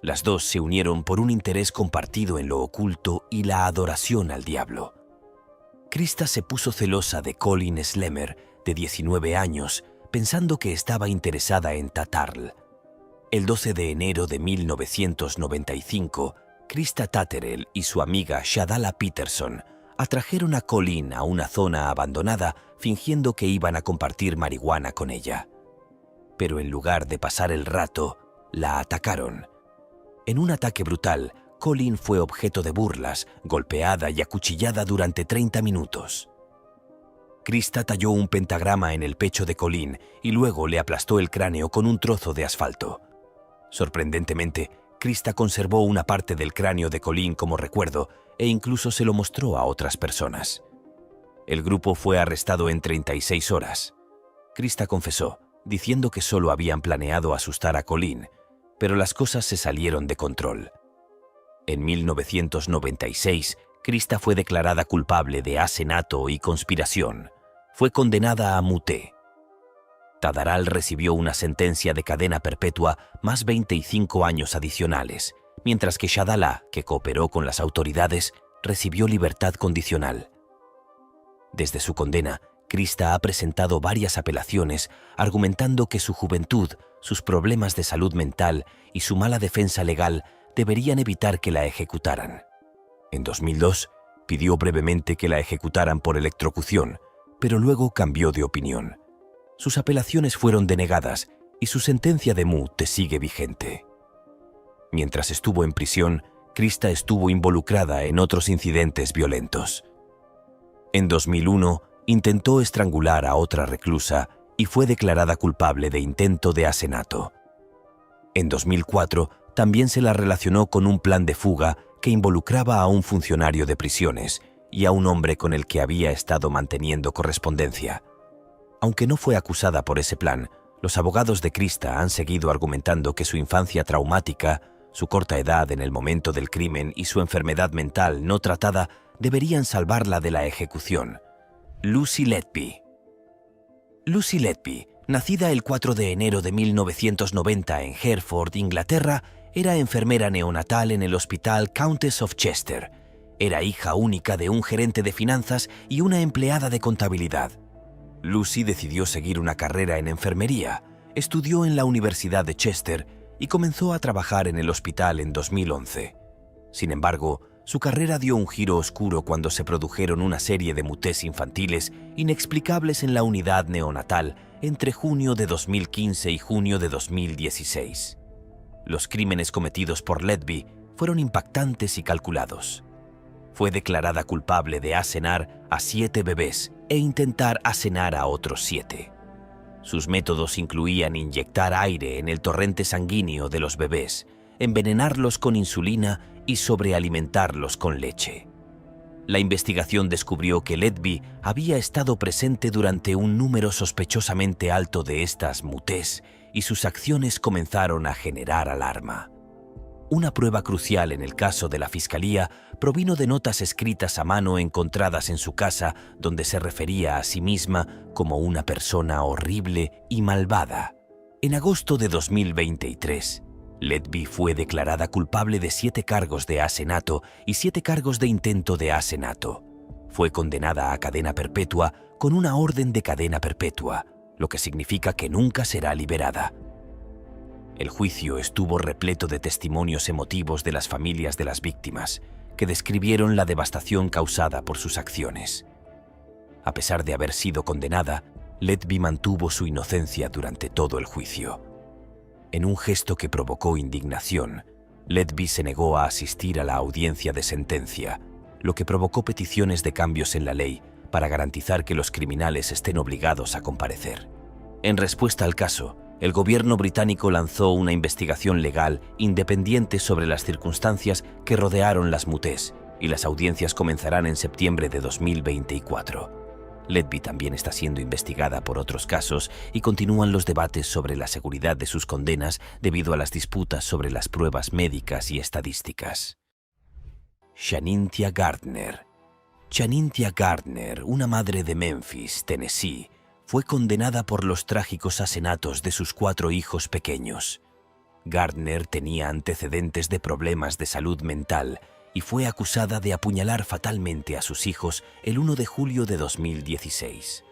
Las dos se unieron por un interés compartido en lo oculto y la adoración al diablo. Krista se puso celosa de Colin Slemmer, de 19 años, pensando que estaba interesada en Tatarrell. El 12 de enero de 1995, Krista Tatarrell y su amiga Shadala Peterson atrajeron a Colin a una zona abandonada fingiendo que iban a compartir marihuana con ella. Pero en lugar de pasar el rato, la atacaron. En un ataque brutal, Colin fue objeto de burlas, golpeada y acuchillada durante 30 minutos. Krista talló un pentagrama en el pecho de Colin y luego le aplastó el cráneo con un trozo de asfalto. Sorprendentemente, Krista conservó una parte del cráneo de Colin como recuerdo e incluso se lo mostró a otras personas. El grupo fue arrestado en 36 horas. Krista confesó, diciendo que solo habían planeado asustar a Colin, pero las cosas se salieron de control. En 1996, Krista fue declarada culpable de asesinato y conspiración. Fue condenada a muerte. Tadarrell recibió una sentencia de cadena perpetua más 25 años adicionales, mientras que Shadala, que cooperó con las autoridades, recibió libertad condicional. Desde su condena, Krista ha presentado varias apelaciones argumentando que su juventud, sus problemas de salud mental y su mala defensa legal deberían evitar que la ejecutaran. En 2002, pidió brevemente que la ejecutaran por electrocución, pero luego cambió de opinión. Sus apelaciones fueron denegadas y su sentencia de muerte sigue vigente. Mientras estuvo en prisión, Krista estuvo involucrada en otros incidentes violentos. En 2001, intentó estrangular a otra reclusa y fue declarada culpable de intento de asesinato. En 2004, también se la relacionó con un plan de fuga que involucraba a un funcionario de prisiones y a un hombre con el que había estado manteniendo correspondencia. Aunque no fue acusada por ese plan, los abogados de Krista han seguido argumentando que su infancia traumática, su corta edad en el momento del crimen y su enfermedad mental no tratada deberían salvarla de la ejecución. Lucy Letby. Lucy Letby, nacida el 4 de enero de 1990 en Hereford, Inglaterra, era enfermera neonatal en el Hospital Countess of Chester. Era hija única de un gerente de finanzas y una empleada de contabilidad. Lucy decidió seguir una carrera en enfermería, estudió en la Universidad de Chester y comenzó a trabajar en el hospital en 2011. Sin embargo, su carrera dio un giro oscuro cuando se produjeron una serie de mutés infantiles inexplicables en la unidad neonatal entre junio de 2015 y junio de 2016. Los crímenes cometidos por Letby fueron impactantes y calculados. Fue declarada culpable de asesinar a 7 bebés e intentar asesinar a otros 7. Sus métodos incluían inyectar aire en el torrente sanguíneo de los bebés, envenenarlos con insulina y sobrealimentarlos con leche. La investigación descubrió que Letby había estado presente durante un número sospechosamente alto de estas mutés y sus acciones comenzaron a generar alarma. Una prueba crucial en el caso de la Fiscalía provino de notas escritas a mano encontradas en su casa, donde se refería a sí misma como una persona horrible y malvada. En agosto de 2023, Letby fue declarada culpable de 7 cargos de asesinato y 7 cargos de intento de asesinato. Fue condenada a cadena perpetua con una orden de cadena perpetua, lo que significa que nunca será liberada. El juicio estuvo repleto de testimonios emotivos de las familias de las víctimas, que describieron la devastación causada por sus acciones. A pesar de haber sido condenada, Letby mantuvo su inocencia durante todo el juicio. En un gesto que provocó indignación, Letby se negó a asistir a la audiencia de sentencia, lo que provocó peticiones de cambios en la ley para garantizar que los criminales estén obligados a comparecer. En respuesta al caso, el gobierno británico lanzó una investigación legal independiente sobre las circunstancias que rodearon las mutés, y las audiencias comenzarán en septiembre de 2024. Letby también está siendo investigada por otros casos y continúan los debates sobre la seguridad de sus condenas debido a las disputas sobre las pruebas médicas y estadísticas. Shanynthia Gardner. Shanynthia Gardner, una madre de Memphis, Tennessee, fue condenada por los trágicos asesinatos de sus 4 hijos pequeños. Gardner tenía antecedentes de problemas de salud mental y fue acusada de apuñalar fatalmente a sus hijos el 1 de julio de 2016.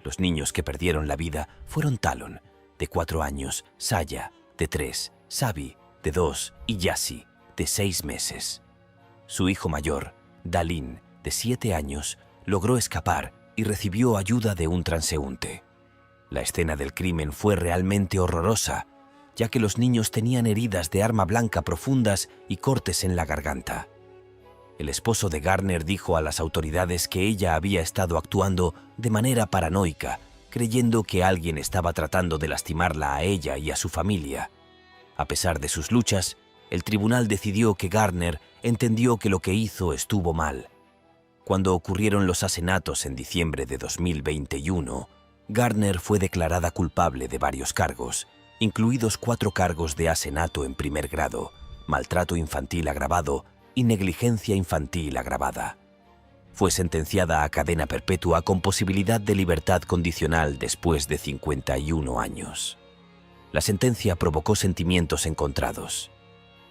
Los niños que perdieron la vida fueron Talon, de 4 años, Saya, de 3, Sabi, de 2 y Yassi, de 6 meses. Su hijo mayor, Dalin, de 7 años, logró escapar y recibió ayuda de un transeúnte. La escena del crimen fue realmente horrorosa, ya que los niños tenían heridas de arma blanca profundas y cortes en la garganta. El esposo de Gardner dijo a las autoridades que ella había estado actuando de manera paranoica, creyendo que alguien estaba tratando de lastimarla a ella y a su familia. A pesar de sus luchas, el tribunal decidió que Gardner entendió que lo que hizo estuvo mal. Cuando ocurrieron los asesinatos en diciembre de 2021, Gardner fue declarada culpable de varios cargos, incluidos 4 cargos de asesinato en primer grado, maltrato infantil agravado y negligencia infantil agravada. Fue sentenciada a cadena perpetua con posibilidad de libertad condicional después de 51 años. La sentencia provocó sentimientos encontrados.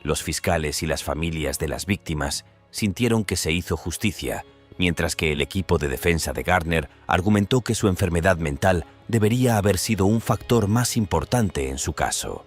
Los fiscales y las familias de las víctimas sintieron que se hizo justicia, mientras que el equipo de defensa de Gardner argumentó que su enfermedad mental debería haber sido un factor más importante en su caso.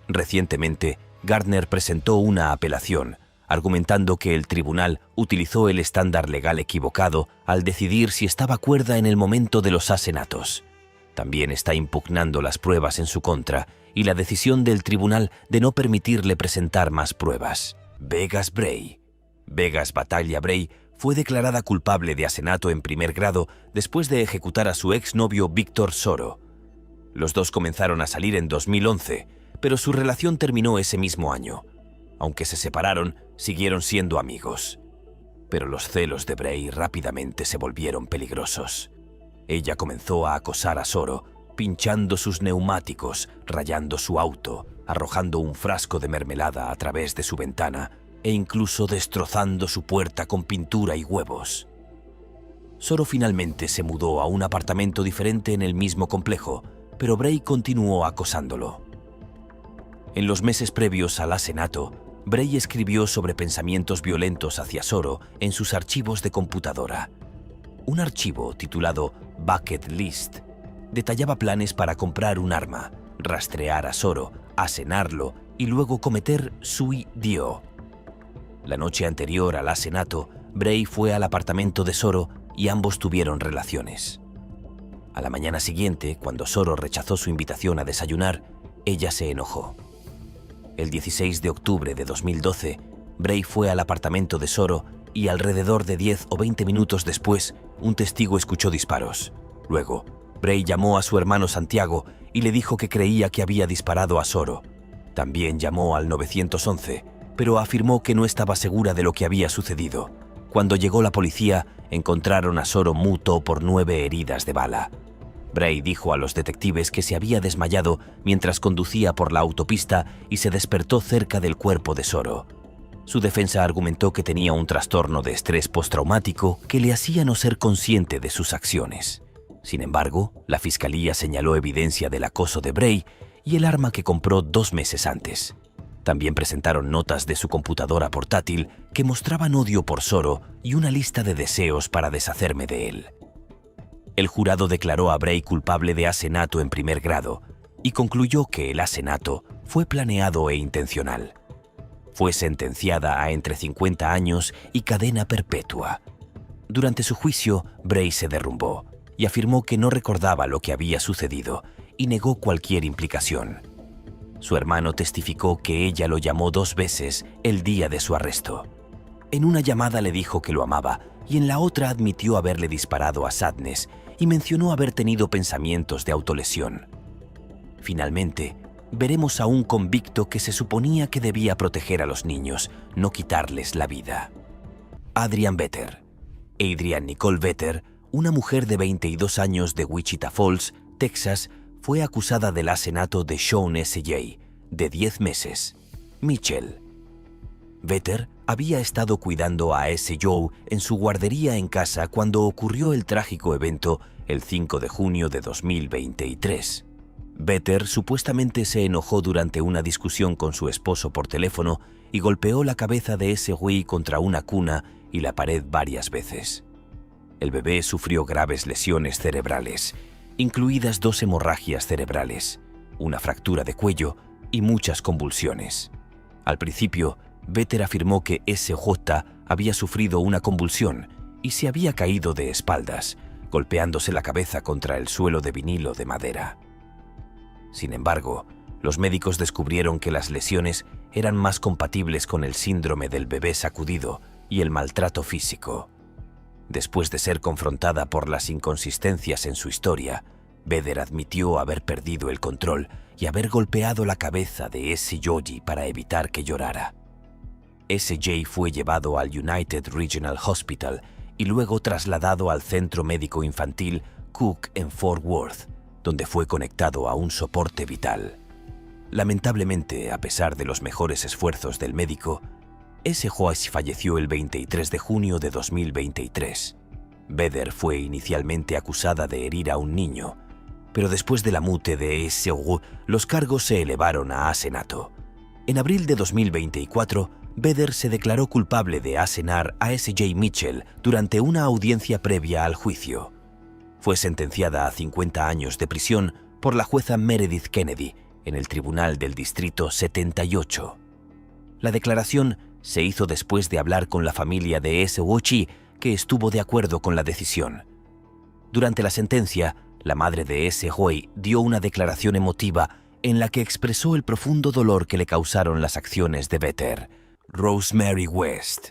Recientemente, Gardner presentó una apelación, argumentando que el tribunal utilizó el estándar legal equivocado al decidir si estaba cuerda en el momento de los asesinatos. También está impugnando las pruebas en su contra y la decisión del tribunal de no permitirle presentar más pruebas. Vegas Bray. Vegas Batalla Bray fue declarada culpable de asesinato en primer grado después de ejecutar a su exnovio Víctor Soro. Los dos comenzaron a salir en 2011, pero su relación terminó ese mismo año. Aunque se separaron, siguieron siendo amigos. Pero los celos de Bray rápidamente se volvieron peligrosos. Ella comenzó a acosar a Soro, pinchando sus neumáticos, rayando su auto, arrojando un frasco de mermelada a través de su ventana e incluso destrozando su puerta con pintura y huevos. Soro finalmente se mudó a un apartamento diferente en el mismo complejo, pero Bray continuó acosándolo. En los meses previos al asesinato, Bray escribió sobre pensamientos violentos hacia Soro en sus archivos de computadora. Un archivo titulado Bucket List detallaba planes para comprar un arma, rastrear a Soro, asesинarlo y luego cometer suicidio. La noche anterior al asesinato, Bray fue al apartamento de Soro y ambos tuvieron relaciones. A la mañana siguiente, cuando Soro rechazó su invitación a desayunar, ella se enojó. El 16 de octubre de 2012, Bray fue al apartamento de Soro y alrededor de 10 o 20 minutos después, un testigo escuchó disparos. Luego, Bray llamó a su hermano Santiago y le dijo que creía que había disparado a Soro. También llamó al 911, pero afirmó que no estaba segura de lo que había sucedido. Cuando llegó la policía, encontraron a Soro muerto por 9 heridas de bala. Bray dijo a los detectives que se había desmayado mientras conducía por la autopista y se despertó cerca del cuerpo de Soro. Su defensa argumentó que tenía un trastorno de estrés postraumático que le hacía no ser consciente de sus acciones. Sin embargo, la fiscalía señaló evidencia del acoso de Bray y el arma que compró 2 meses antes. También presentaron notas de su computadora portátil que mostraban odio por Soro y una lista de deseos para deshacerme de él. El jurado declaró a Bray culpable de asesinato en primer grado y concluyó que el asesinato fue planeado e intencional. Fue sentenciada a entre 50 años y cadena perpetua. Durante su juicio, Bray se derrumbó y afirmó que no recordaba lo que había sucedido y negó cualquier implicación. Su hermano testificó que ella lo llamó 2 veces el día de su arresto. En una llamada le dijo que lo amaba y en la otra admitió haberle disparado a Sadness y mencionó haber tenido pensamientos de autolesión. Finalmente, veremos a un convicto que se suponía que debía proteger a los niños, no quitarles la vida. Adrian Vetter. Adrian Nicole Vetter, una mujer de 22 años de Wichita Falls, Texas, fue acusada del asesinato de Sean S.J., de 10 meses. Mitchell. Vetter había estado cuidando a S.J. en su guardería en casa cuando ocurrió el trágico evento el 5 de junio de 2023. Vetter supuestamente se enojó durante una discusión con su esposo por teléfono y golpeó la cabeza de S.J. contra una cuna y la pared varias veces. El bebé sufrió graves lesiones cerebrales, incluidas 2 hemorragias cerebrales, una fractura de cuello y muchas convulsiones. Al principio, Vetter afirmó que S.J. había sufrido una convulsión y se había caído de espaldas, golpeándose la cabeza contra el suelo de vinilo de madera. Sin embargo, los médicos descubrieron que las lesiones eran más compatibles con el síndrome del bebé sacudido y el maltrato físico. Después de ser confrontada por las inconsistencias en su historia, Vetter admitió haber perdido el control y haber golpeado la cabeza de S.J. para evitar que llorara. S.J. fue llevado al United Regional Hospital y luego trasladado al Centro Médico Infantil Cook en Fort Worth, donde fue conectado a un soporte vital. Lamentablemente, a pesar de los mejores esfuerzos del médico, S.J. falleció el 23 de junio de 2023. Vetter fue inicialmente acusada de herir a un niño, pero después de la mute de S.J., los cargos se elevaron a asesinato. En abril de 2024, Vetter se declaró culpable de asesinar a S.J. Mitchell durante una audiencia previa al juicio. Fue sentenciada a 50 años de prisión por la jueza Meredith Kennedy en el Tribunal del Distrito 78. La declaración se hizo después de hablar con la familia de S.J., que estuvo de acuerdo con la decisión. Durante la sentencia, la madre de S.J. dio una declaración emotiva en la que expresó el profundo dolor que le causaron las acciones de Vetter. Rosemary West.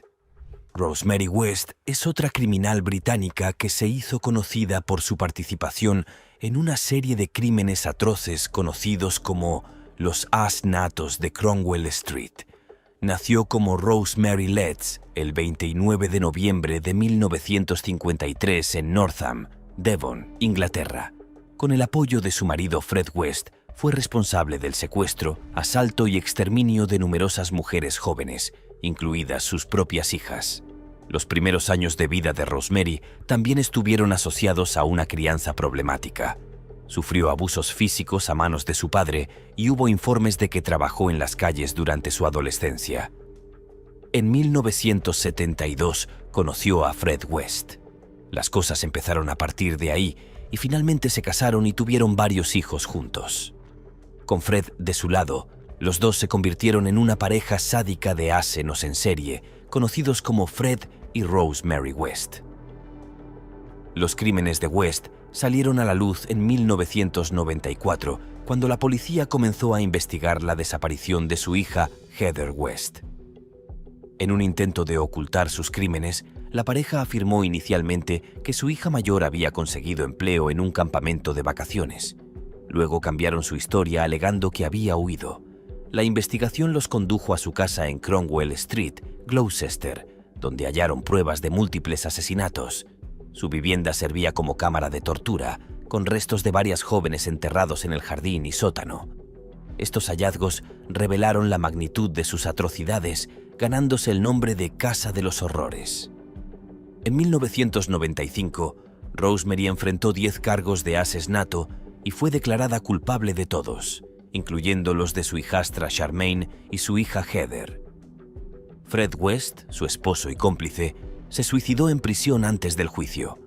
Rosemary West es otra criminal británica que se hizo conocida por su participación en una serie de crímenes atroces conocidos como los asesinatos de Cromwell Street. Nació como Rosemary Letts el 29 de noviembre de 1953 en Northam, Devon, Inglaterra. Con el apoyo de su marido Fred West, fue responsable del secuestro, asalto y exterminio de numerosas mujeres jóvenes, incluidas sus propias hijas. Los primeros años de vida de Rosemary también estuvieron asociados a una crianza problemática. Sufrió abusos físicos a manos de su padre y hubo informes de que trabajó en las calles durante su adolescencia. En 1972 conoció a Fred West. Las cosas empezaron a partir de ahí y finalmente se casaron y tuvieron varios hijos juntos. Con Fred de su lado, los dos se convirtieron en una pareja sádica de asesinos en serie, conocidos como Fred y Rosemary West. Los crímenes de West salieron a la luz en 1994, cuando la policía comenzó a investigar la desaparición de su hija, Heather West. En un intento de ocultar sus crímenes, la pareja afirmó inicialmente que su hija mayor había conseguido empleo en un campamento de vacaciones. Luego cambiaron su historia alegando que había huido. La investigación los condujo a su casa en Cromwell Street, Gloucester, donde hallaron pruebas de múltiples asesinatos. Su vivienda servía como cámara de tortura, con restos de varias jóvenes enterrados en el jardín y sótano. Estos hallazgos revelaron la magnitud de sus atrocidades, ganándose el nombre de Casa de los Horrores. En 1995, Rosemary enfrentó 10 cargos de asesinato y fue declarada culpable de todos, incluyendo los de su hijastra Charmaine y su hija Heather. Fred West, su esposo y cómplice, se suicidó en prisión antes del juicio.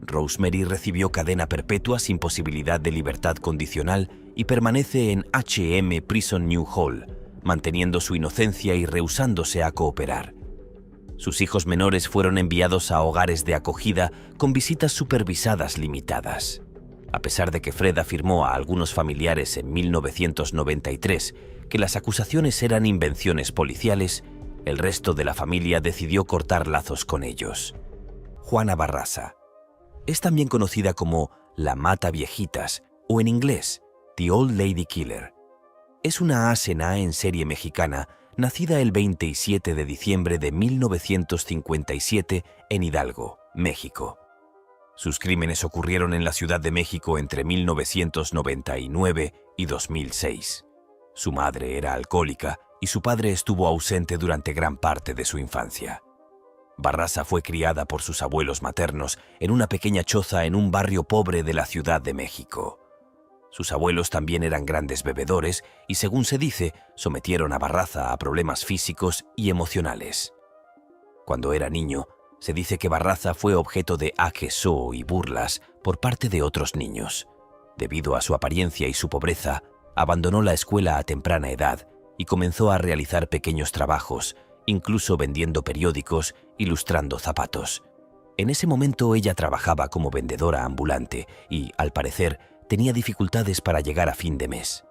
Rosemary recibió cadena perpetua sin posibilidad de libertad condicional y permanece en H.M. Prison New Hall, manteniendo su inocencia y rehusándose a cooperar. Sus hijos menores fueron enviados a hogares de acogida con visitas supervisadas limitadas. A pesar de que Fred afirmó a algunos familiares en 1993 que las acusaciones eran invenciones policiales, el resto de la familia decidió cortar lazos con ellos. Juana Barraza es también conocida como la Mata Viejitas o en inglés The Old Lady Killer. Es una asesina en serie mexicana nacida el 27 de diciembre de 1957 en Hidalgo, México. Sus crímenes ocurrieron en la Ciudad de México entre 1999 y 2006. Su madre era alcohólica y su padre estuvo ausente durante gran parte de su infancia. Barraza fue criada por sus abuelos maternos en una pequeña choza en un barrio pobre de la Ciudad de México. Sus abuelos también eran grandes bebedores y, según se dice, sometieron a Barraza a problemas físicos y emocionales. Cuando era niño, se dice que Barraza fue objeto de aqueso y burlas por parte de otros niños. Debido a su apariencia y su pobreza, abandonó la escuela a temprana edad y comenzó a realizar pequeños trabajos, incluso vendiendo periódicos y lustrando zapatos. En ese momento ella trabajaba como vendedora ambulante y, al parecer, tenía dificultades para llegar a fin de mes.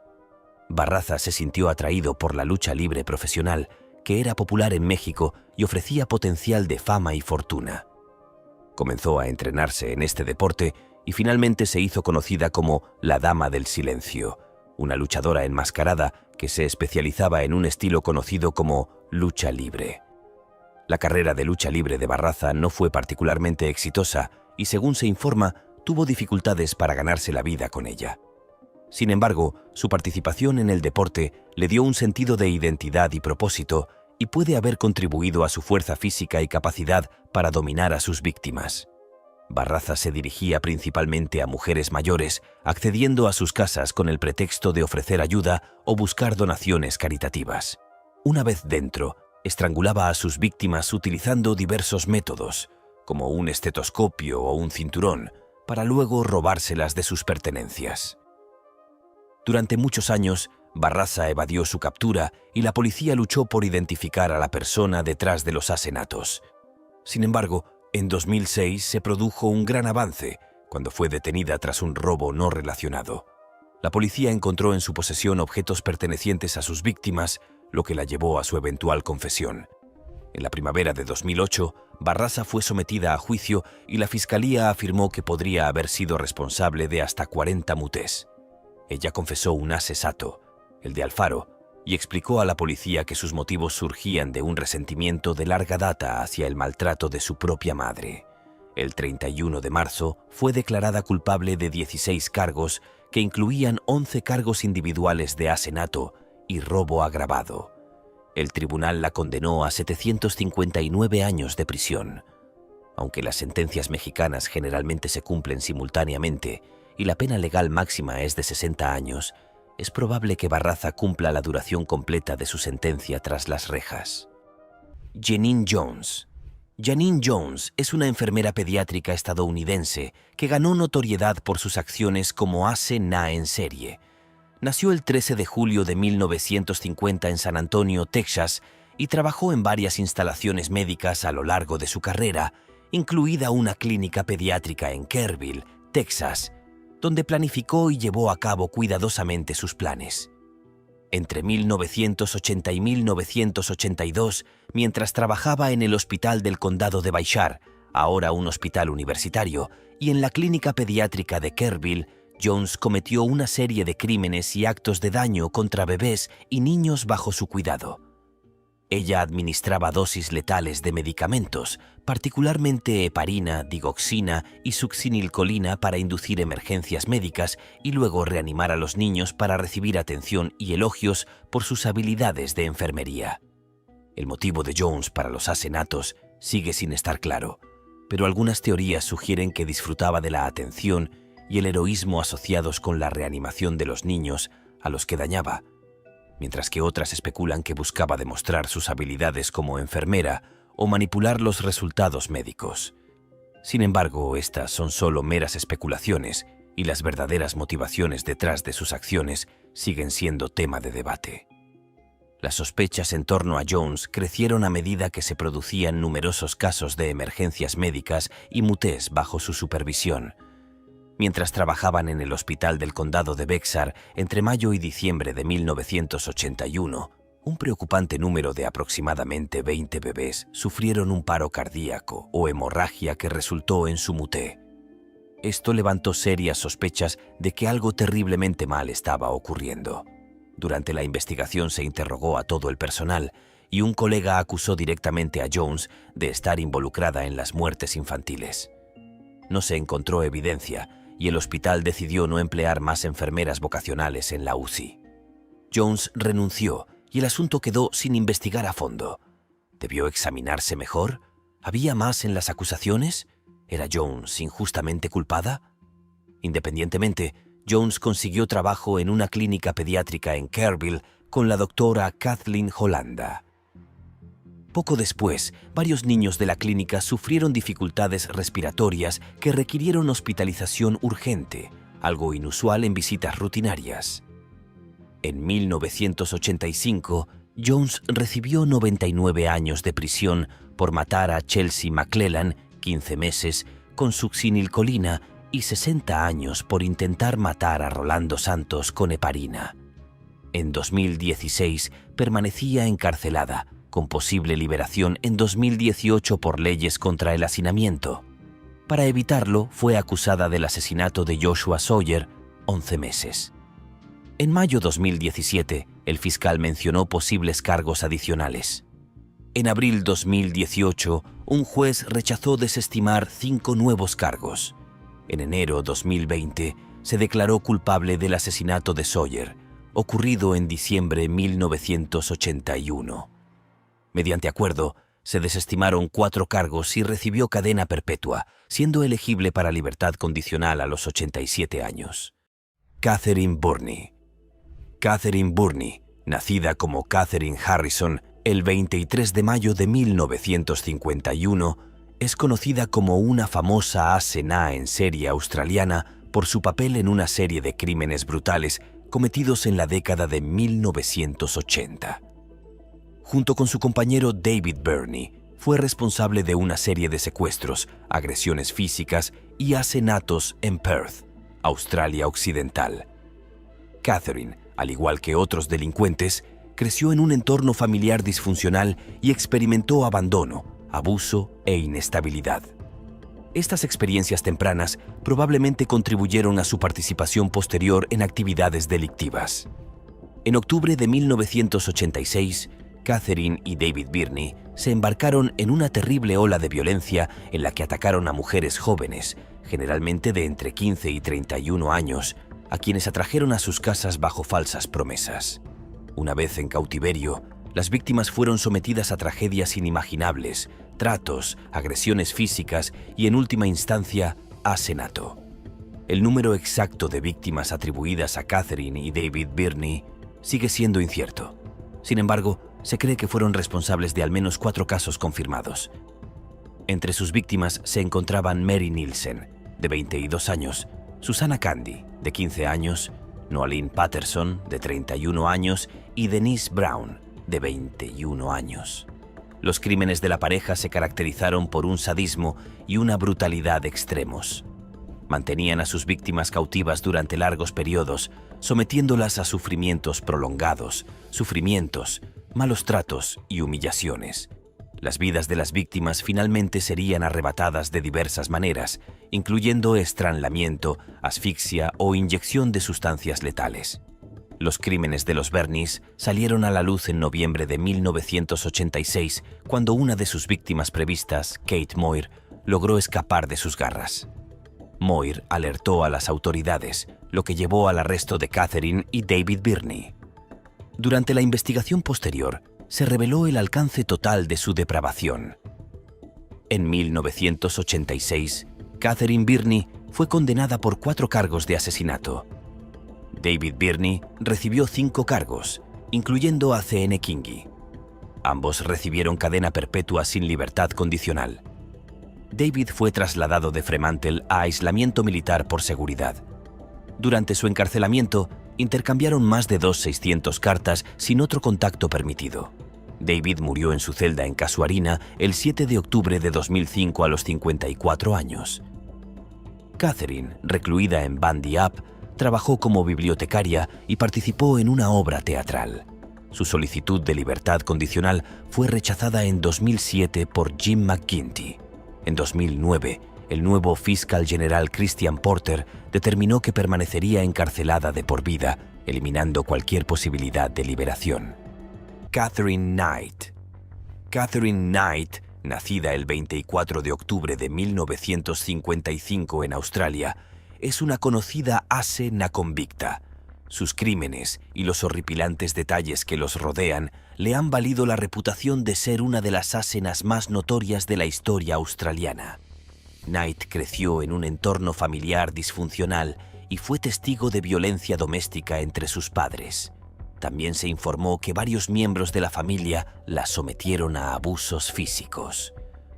Barraza se sintió atraído por la lucha libre profesional, que era popular en México y ofrecía potencial de fama y fortuna. Comenzó a entrenarse en este deporte y finalmente se hizo conocida como la Dama del Silencio, una luchadora enmascarada que se especializaba en un estilo conocido como lucha libre. La carrera de lucha libre de Barraza no fue particularmente exitosa y, según se informa, tuvo dificultades para ganarse la vida con ella. Sin embargo, su participación en el deporte le dio un sentido de identidad y propósito y puede haber contribuido a su fuerza física y capacidad para dominar a sus víctimas. Barraza se dirigía principalmente a mujeres mayores, accediendo a sus casas con el pretexto de ofrecer ayuda o buscar donaciones caritativas. Una vez dentro, estrangulaba a sus víctimas utilizando diversos métodos, como un estetoscopio o un cinturón, para luego robárselas de sus pertenencias. Durante muchos años, Barraza evadió su captura y la policía luchó por identificar a la persona detrás de los asesinatos. Sin embargo, en 2006 se produjo un gran avance cuando fue detenida tras un robo no relacionado. La policía encontró en su posesión objetos pertenecientes a sus víctimas, lo que la llevó a su eventual confesión. En la primavera de 2008, Barraza fue sometida a juicio y la fiscalía afirmó que podría haber sido responsable de hasta 40 mutés. Ella confesó un asesinato, el de Alfaro, y explicó a la policía que sus motivos surgían de un resentimiento de larga data hacia el maltrato de su propia madre. El 31 de marzo fue declarada culpable de 16 cargos que incluían 11 cargos individuales de asesinato y robo agravado. El tribunal la condenó a 759 años de prisión. Aunque las sentencias mexicanas generalmente se cumplen simultáneamente y la pena legal máxima es de 60 años, es probable que Barraza cumpla la duración completa de su sentencia tras las rejas. Janine Jones. Janine Jones es una enfermera pediátrica estadounidense que ganó notoriedad por sus acciones como asesina en serie. Nació el 13 de julio de 1950 en San Antonio, Texas, y trabajó en varias instalaciones médicas a lo largo de su carrera, incluida una clínica pediátrica en Kerrville, Texas, donde planificó y llevó a cabo cuidadosamente sus planes. Entre 1980 y 1982, mientras trabajaba en el Hospital del Condado de Bayshore, ahora un hospital universitario, y en la clínica pediátrica de Kerrville, Jones cometió una serie de crímenes y actos de daño contra bebés y niños bajo su cuidado. Ella administraba dosis letales de medicamentos, particularmente heparina, digoxina y succinilcolina para inducir emergencias médicas y luego reanimar a los niños para recibir atención y elogios por sus habilidades de enfermería. El motivo de Jones para los asesinatos sigue sin estar claro, pero algunas teorías sugieren que disfrutaba de la atención y el heroísmo asociados con la reanimación de los niños a los que dañaba, mientras que otras especulan que buscaba demostrar sus habilidades como enfermera o manipular los resultados médicos. Sin embargo, estas son solo meras especulaciones y las verdaderas motivaciones detrás de sus acciones siguen siendo tema de debate. Las sospechas en torno a Jones crecieron a medida que se producían numerosos casos de emergencias médicas y mutés bajo su supervisión. Mientras trabajaban en el hospital del condado de Bexar entre mayo y diciembre de 1981, un preocupante número de aproximadamente 20 bebés sufrieron un paro cardíaco o hemorragia que resultó en su muté. Esto levantó serias sospechas de que algo terriblemente mal estaba ocurriendo. Durante la investigación se interrogó a todo el personal y un colega acusó directamente a Jones de estar involucrada en las muertes infantiles. No se encontró evidencia y el hospital decidió no emplear más enfermeras vocacionales en la UCI. Jones renunció y el asunto quedó sin investigar a fondo. ¿Debió examinarse mejor? ¿Había más en las acusaciones? ¿Era Jones injustamente culpada? Independientemente, Jones consiguió trabajo en una clínica pediátrica en Kerrville con la doctora Kathleen Hollanda. Poco después, varios niños de la clínica sufrieron dificultades respiratorias que requirieron hospitalización urgente, algo inusual en visitas rutinarias. En 1985, Jones recibió 99 años de prisión por matar a Chelsea McClellan, 15 meses, con succinilcolina y 60 años por intentar matar a Rolando Santos con heparina. En 2016 permanecía encarcelada, con posible liberación en 2018 por leyes contra el hacinamiento. Para evitarlo, fue acusada del asesinato de Joshua Sawyer, 11 meses. En mayo de 2017, el fiscal mencionó posibles cargos adicionales. En abril de 2018, un juez rechazó desestimar 5 nuevos cargos. En enero de 2020, se declaró culpable del asesinato de Sawyer, ocurrido en diciembre de 1981. Mediante acuerdo, se desestimaron 4 cargos y recibió cadena perpetua, siendo elegible para libertad condicional a los 87 años. Catherine Burney. Catherine Burney, nacida como Catherine Harrison el 23 de mayo de 1951, es conocida como una famosa asesina en serie australiana por su papel en una serie de crímenes brutales cometidos en la década de 1980. Junto con su compañero David Burney, fue responsable de una serie de secuestros, agresiones físicas y asesinatos en Perth, Australia Occidental. Catherine, al igual que otros delincuentes, creció en un entorno familiar disfuncional y experimentó abandono, abuso e inestabilidad. Estas experiencias tempranas probablemente contribuyeron a su participación posterior en actividades delictivas. En octubre de 1986, Catherine y David Burney se embarcaron en una terrible ola de violencia en la que atacaron a mujeres jóvenes, generalmente de entre 15 y 31 años, a quienes atrajeron a sus casas bajo falsas promesas. Una vez en cautiverio, las víctimas fueron sometidas a tragedias inimaginables, tratos, agresiones físicas y, en última instancia, asesinato. El número exacto de víctimas atribuidas a Catherine y David Burney sigue siendo incierto. Sin embargo, se cree que fueron responsables de al menos 4 casos confirmados. Entre sus víctimas se encontraban Mary Nielsen, de 22 años, Susanna Candy, de 15 años, Noeline Patterson, de 31 años, y Denise Brown, de 21 años. Los crímenes de la pareja se caracterizaron por un sadismo y una brutalidad extremos. Mantenían a sus víctimas cautivas durante largos periodos, sometiéndolas a sufrimientos prolongados, malos tratos y humillaciones. Las vidas de las víctimas finalmente serían arrebatadas de diversas maneras, incluyendo estrangulamiento, asfixia o inyección de sustancias letales. Los crímenes de los Birneys salieron a la luz en noviembre de 1986, cuando una de sus víctimas previstas, Kate Moir, logró escapar de sus garras. Moir alertó a las autoridades, lo que llevó al arresto de Catherine y David Birney. Durante la investigación posterior, se reveló el alcance total de su depravación. En 1986, Catherine Birney fue condenada por 4 cargos de asesinato. David Birney recibió 5 cargos, incluyendo a C.N. Kingi. Ambos recibieron cadena perpetua sin libertad condicional. David fue trasladado de Fremantle a aislamiento militar por seguridad. Durante su encarcelamiento, intercambiaron más de 200 cartas sin otro contacto permitido. David murió en su celda en Casuarina el 7 de octubre de 2005 a los 54 años. Catherine, recluida en Bandy Up, trabajó como bibliotecaria y participó en una obra teatral. Su solicitud de libertad condicional fue rechazada en 2007 por Jim McGuinty. En 2009, el nuevo fiscal general Christian Porter determinó que permanecería encarcelada de por vida, eliminando cualquier posibilidad de liberación. Catherine Knight. Catherine Knight, nacida el 24 de octubre de 1955 en Australia, es una conocida ase no convicta. Sus crímenes y los horripilantes detalles que los rodean le han valido la reputación de ser una de las asenas más notorias de la historia australiana. Knight creció en un entorno familiar disfuncional y fue testigo de violencia doméstica entre sus padres. También se informó que varios miembros de la familia la sometieron a abusos físicos.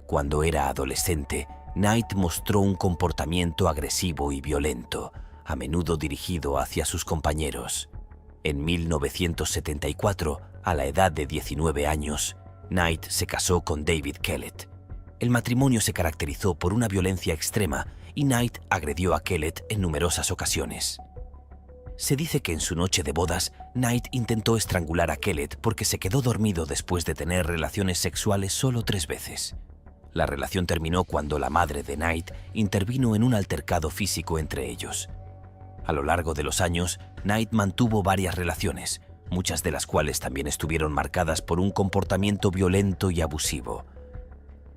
Cuando era adolescente, Knight mostró un comportamiento agresivo y violento, a menudo dirigido hacia sus compañeros. En 1974, a la edad de 19 años, Knight se casó con David Kellett. El matrimonio se caracterizó por una violencia extrema y Knight agredió a Kellett en numerosas ocasiones. Se dice que en su noche de bodas, Knight intentó estrangular a Kellett porque se quedó dormido después de tener relaciones sexuales solo 3 veces. La relación terminó cuando la madre de Knight intervino en un altercado físico entre ellos. A lo largo de los años, Knight mantuvo varias relaciones, muchas de las cuales también estuvieron marcadas por un comportamiento violento y abusivo.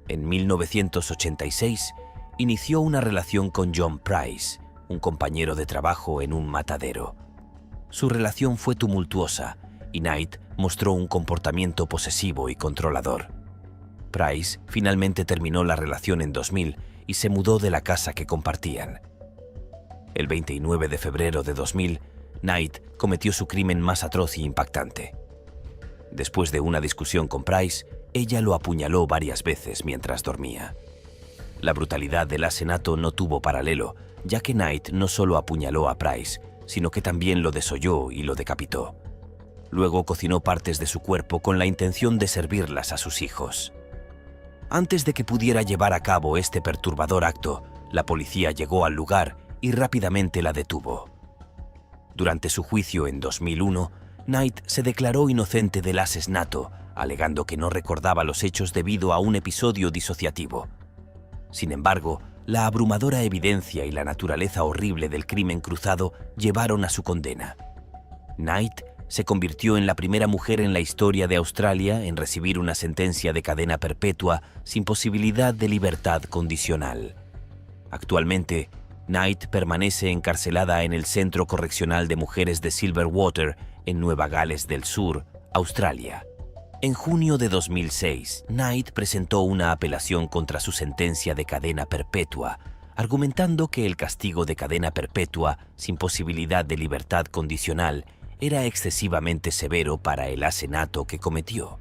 En 1986, inició una relación con John Price, un compañero de trabajo en un matadero. Su relación fue tumultuosa y Knight mostró un comportamiento posesivo y controlador. Price finalmente terminó la relación en 2000 y se mudó de la casa que compartían. El 29 de febrero de 2000, Knight cometió su crimen más atroz y impactante. Después de una discusión con Price, ella lo apuñaló varias veces mientras dormía. La brutalidad del asesinato no tuvo paralelo, ya que Knight no solo apuñaló a Price, sino que también lo desolló y lo decapitó. Luego cocinó partes de su cuerpo con la intención de servirlas a sus hijos. Antes de que pudiera llevar a cabo este perturbador acto, la policía llegó al lugar y rápidamente la detuvo. Durante su juicio en 2001, Knight se declaró inocente del asesinato, alegando que no recordaba los hechos debido a un episodio disociativo. Sin embargo, la abrumadora evidencia y la naturaleza horrible del crimen cruzado llevaron a su condena. Knight se convirtió en la primera mujer en la historia de Australia en recibir una sentencia de cadena perpetua sin posibilidad de libertad condicional. Actualmente, Knight permanece encarcelada en el Centro Correccional de Mujeres de Silverwater, en Nueva Gales del Sur, Australia. En junio de 2006, Knight presentó una apelación contra su sentencia de cadena perpetua, argumentando que el castigo de cadena perpetua sin posibilidad de libertad condicional era excesivamente severo para el asesinato que cometió.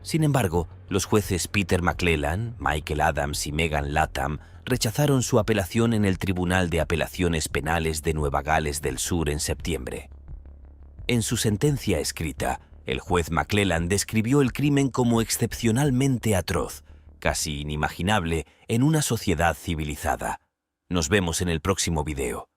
Sin embargo, los jueces Peter McClellan, Michael Adams y Megan Latham rechazaron su apelación en el Tribunal de Apelaciones Penales de Nueva Gales del Sur en septiembre. En su sentencia escrita, el juez McClellan describió el crimen como excepcionalmente atroz, casi inimaginable en una sociedad civilizada. Nos vemos en el próximo video.